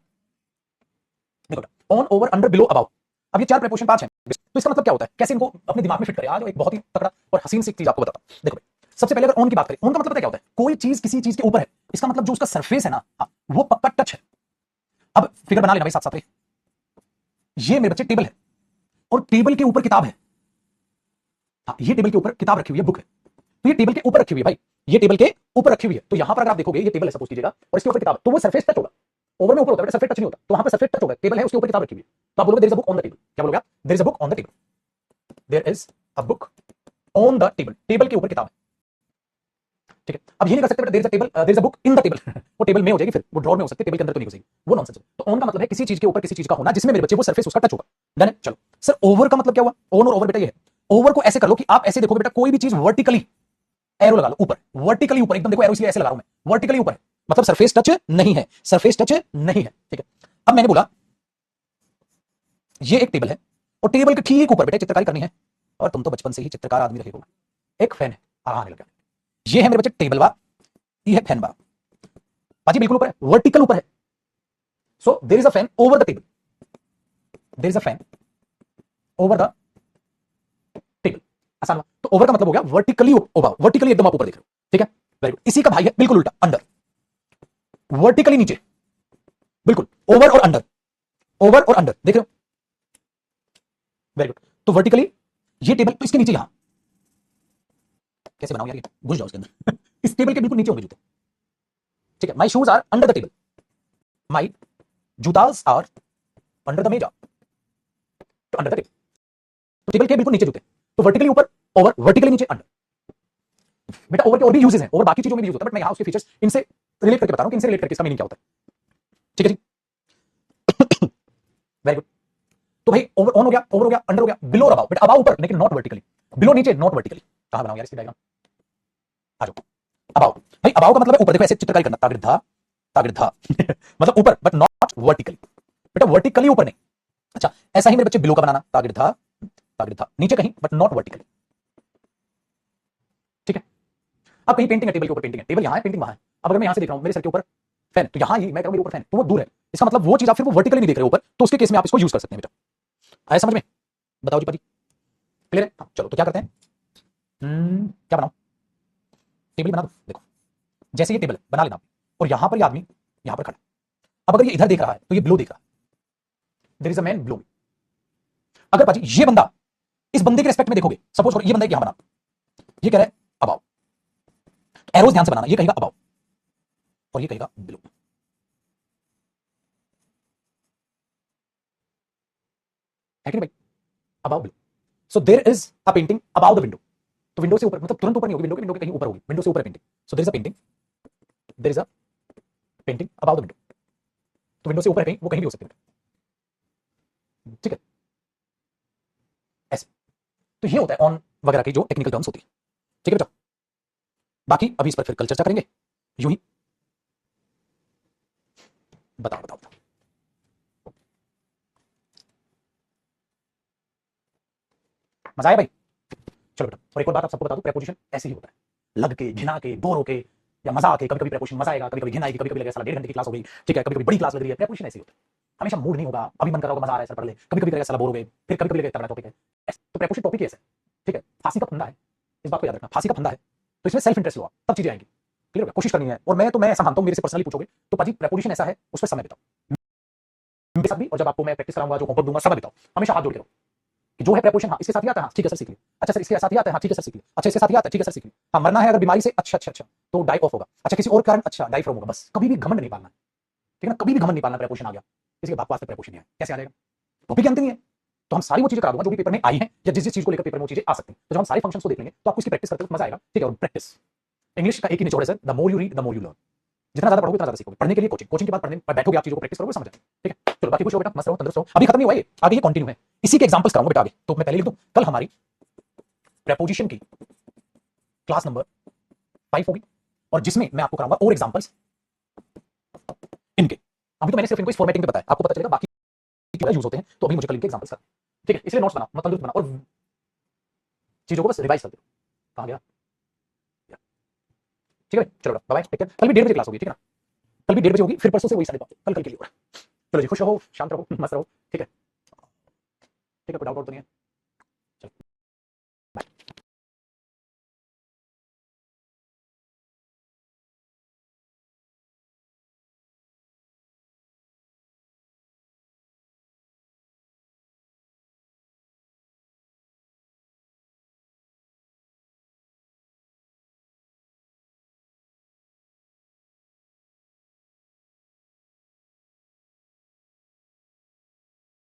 [SPEAKER 1] देखो on, over, under, below, above, अब ये 4 प्रीपोजिशन 5 हैं, तो इसका मतलब क्या होता है, कैसे इनको अपने दिमाग में फिट करें? आज एक बहुत ही तगड़ा और हसीन सी चीज आपको बताता हूं। देखो सबसे पहले अगर ऑन की बात करें, ऑन का मतलब क्या होता है? कोई चीज किसी चीज के ऊपर है, इसका मतलब जो उसका सरफेस है ना, वो पक्का टच है। अब फिगर बना लेना भाई साथ साथ, ये मेरे बच्चे टेबल है और टेबल के ऊपर किताब है, ये टेबल के ऊपर किताब रखी हुई है, बुक है, तो ये टेबल के ऊपर रखी हुई है भाई, ये टेबल के ऊपर रखी हुई है, तो यहां पर अगर आप देखोगे ये टेबल है सपोज कीजिएगा और इसके ऊपर किताब, तो वो सरफेस टच होगा, ओवर में ऊपर होता है, सरफेस टच नहीं होता, तो वहां पर सरफेस टच होगा, टेबल है उसके ऊपर किताब रखी हुई है, तो आप बोलोगे there is a book on the table, क्या बोलोगे आप? There is a book on the table, there is a book on the table, table के ऊपर किताब है, ठीक है? अब ये नहीं कर सकते there is a table, there is a book in the table, वो टेबल में हो जाएगी, फिर वो ड्रॉर में हो सकती है, टेबल के अंदर तो नहीं हो सकती, वो नॉनसेंस है। तो ऑन का मतलब है किसी चीज के ऊपर किसी चीज का होना जिसमें मेरे बच्चे वो सरफेस उसका टच होगा, डन है? चलो सर ओवर का मतलब क्या हुआ? ऑन और ओवर बेटा ये है, ओवर को ऐसे कर लो कि आप ऐसे देखोगे बेटा, कोई भी चीज वर्टिकली एरो लगा लो ऊपर, वर्टिकली ऊपर एकदम, देखो एरो इसलिए ऐसे लगा रहा हूं मैं, वर्टिकली ऊपर है, मतलब सरफेस टच नहीं है, सरफेस टच नहीं है, ठीक है? अब मैंने बोला ये एक टेबल है और टेबल के ठीक ऊपर बेटा चित्रकारी करनी है, और तुम तो बचपन से ही चित्रकार आदमी रहे हो, एक फैन है, आने लगा, ये है मेरे बच्चे टेबल बा, ये है फैन बा, बाजी बिल्कुल ऊपर है, वर्टिकल ऊपर है, so there is a fan over the table, there is a fan over the table, आसान हुआ। तो ओवर का मतलब हो गया वर्टिकली ओवर, वर्टिकली एकदम आप ऊपर देख रहे हो, ठीक है? Very good. इसी का भाई है बिल्कुल उल्टा, अंडर, वर्टिकली नीचे, बिल्कुल ओवर और अंडर, ओवर और अंडर देख रहे हो, वेरी गुड। तो वर्टिकली ये टेबल, तो इसके नीचे यहां कैसे बनाऊं यार, ये घुस जाओ उसके अंदर इस टेबल के बिल्कुल नीचे होंगे जूते, ठीक है? My shoes are under the table, my जूतास आर अंडर द मेजा, तो अंडर द टेबल, तो टेबल के बिल्कुल नीचे जूते, तो वर्टिकली ऊपर, ओवर, वर्टिकली नीचे, अंडर। बेटा ओवर के और भी यूजेस हैं, ओवर बाकी चीजों में भी यूज होता है, बट मैं यहां उसके फीचर्स इनसे रिलेट करके बता रहा हूं कि इनसे रिलेट करके इसका मीनिंग क्या होता है। ठीक है जी, वेरी गुड। तो भाई ओवर ऑन हो गया, ओवर हो गया, अंडर हो गया, बिलो और अबाउ। बेटा अबाउ ऊपर लेकिन नॉट वर्टिकली, बिलो नीचे नॉट वर्टिकली। कहां बनाऊं यार इसकी डायग्राम, आ जाओ। अबाउ, भाई अबाउ का मतलब है ऊपर, देखो ऐसे चित्रकारी करना, तागड़ा तागड़ा मतलब ऊपर बट नॉट वर्टिकली। बेटा वर्टिकली ऊपर नहीं। अच्छा ऐसा ही मेरे बच्चे बिलो का बनाना, तागड़ा तागड़ा नीचे कहीं बट नॉट वर्टिकली। ठीक है, अब कहीं पेंटिंग है, टेबल के ऊपर पेंटिंग है, टेबल यहां है, पेंटिंग वहां है। अब अगर मैं यहां से देख रहा हूं मेरे सर के ऊपर फैन, तो यहां ही मैं कहूं मेरे ऊपर फैन, तो वो दूर है, इसका मतलब वो चीज आप फिर वो वर्टिकली नहीं देख रहे ऊपर, तो उसके केस में आप इसको यूज कर सकते हैं। बेटा आया समझ में, बताओ जी पाजी, क्लियर है? हाँ, चलो तो क्या करते हैं, क्या बनाओ, टेबल बना दो। देखो जैसे ये टेबल बना लेना, और यहां पर ये आदमी यहां पर खड़ा, अब अगर ये इधर देख रहा है तो ये बिलो देख रहा है, there is a man below. अगर पाजी ये बंदा, इस बंदे के रेस्पेक्ट में देखोगे, सपोज करो ये बंदा यहां बना, ये कह रहा है अबाउ, तो एरोज ध्यान से बनाना, ये कहेगा अबाउ और ये कहेगा बिलो। है कि नहीं भाई, above below. So there is a painting above the window, तो विंडो से ऊपर मतलब तुरंत ऊपर नहीं होगी, विंडो के कहीं ऊपर होगी, विंडो से ऊपर painting. So there is a painting, there is a painting above the window, तो विंडो से ऊपर कहीं, वो कहीं भी हो सकती है। ठीक है, ऐसे तो ये होता है ऑन वगैरह की जो टेक्निकल टर्म्स होती है। ठीक है बेटा, बाकी अभी इस पर फिर कल चर्चा करेंगे। यूं ही बताओ बताओ बताओ, मजा आया भाई? चलो बेटा, और एक और बात आप सबको बता दूं, प्रेपोजिशन ऐसे ही होता है, लग के, घिना के, बोर होके या मजा आके, कभी कभी प्रेपोजिशन मजा आएगा, कभी कभी घिन आएगी, कभी कभी लगेगा साला 1.5 घंटे की क्लास हो गई। ठीक है, कभी कभी बड़ी क्लास लग रही है, प्रेपोजिशन ऐसे ही होता है। हमेशा मूड नहीं होगा, अभी मन कर रहा होगा मजा आ रहा है सर पढ़ ले, कभी कभी लगेगा साला बोर हो गए, फिर कभी कभी लगेगा तगड़ा टॉपिक है। तो प्रेपोजिशन टॉपिक ही ऐसा है। ठीक है, फांसी का फंदा है, इस बात को याद रखना, फांसी का फंदा है, तो इसमें सेल्फ इंटरेस्ट लो, तब चीजें आएंगी। क्लियर होगा, कोशिश करनी है। और मैं ऐसा मानता हूं, मेरे से पर्सनली पूछोगे तो पाजी प्रेपोजिशन ऐसा है, उस पर समय बिताओ मेरे साथ भी, और जब आपको मैं प्रैक्टिस कराऊंगा, जो होमवर्क दूंगा, समय बिताओ, हमेशा हाथ जोड़ के रहो कि जो है प्रेपोजिशन, हाँ इसके साथ ही आता है, हाँ ठीक है सर सीख लिया, अच्छा सर इसके साथ ही आता है, हाँ ठीक है सर सीख लिया, अच्छा इसके साथ ही आता है, ठीक है सर सीख लिया, हाँ मरना है अगर बीमारी से, अच्छा अच्छा अच्छा तो डाई ऑफ होगा, अच्छा किसी और कारण, अच्छा डाई फ्रॉम होगा। बस कभी भी घमंड नहीं पालना, ठीक है ना, कभी भी घमंड नहीं पालना। प्रेपोजिशन आ गया, किसी के बाप वास्ते प्रेपोजिशन है, कैसे आ जाएगा, टॉपिक अंत नहीं है। तो हम सारी वो चीजें करा दूंगा जो भी पेपर में आई हैं, या जिस जिस चीज को लेकर पेपर में वो चीजें आ सकती हैं। तो जब हम सारे फंक्शंस को देख लेंगे तो आपको इसकी प्रैक्टिस करते वक्त मजा आएगा। ठीक है, और प्रैक्टिस इंग्लिश का एक ही निचोड़ है sir, the more you read the more you learn. जितना ज्यादा पढ़ोगे उतना ज्यादा सीखोगे। पढ़ने के लिए कोचिंग, कोचिंग के बाद पढ़ने पर बैठोगे, आप चीजों को प्रैक्टिस करोगे, समझ आएगा। ठीक है, चलो बाकी कुछ हो बेटा, मस्त रहो, तंदुरुस्त रहो। अभी खत्म नहीं हुआ ये, आगे ये कंटिन्यू है, इसी के एग्जांपल्स कराऊंगा बेटा आगे। तो मैं पहले लिख दूं, कल हमारी प्रेपोजिशन की क्लास नंबर 5 होगी, और जिसमें मैं आपको कराऊंगा और एग्जांपल्स इनके। अभी तो मैंने सिर्फ इनको इस फॉर्मेटिंग पे बताया, आपको पता चलेगा बाकी क्या यूज होते हैं। तो अभी मुझे कल इनके एग्जांपल्स करना, ठीक है, इसलिए नोट्स बना, मतलब तंदुरुस्त बना, और चीजों को बस रिवाइज कर दो। कहां गया, ठीक है, चलो बाय, टेक केयर। कल भी 1:30 बजे क्लास होगी, ठीक है ना, कल भी 1:30 बजे होगी, फिर परसों से वही 5:30, कल कल के लिए। चलो जी, खुश रहो, शांत रहो, मस्त रहो। ठीक है, ठीक है, कोई डाउट तो नहीं है।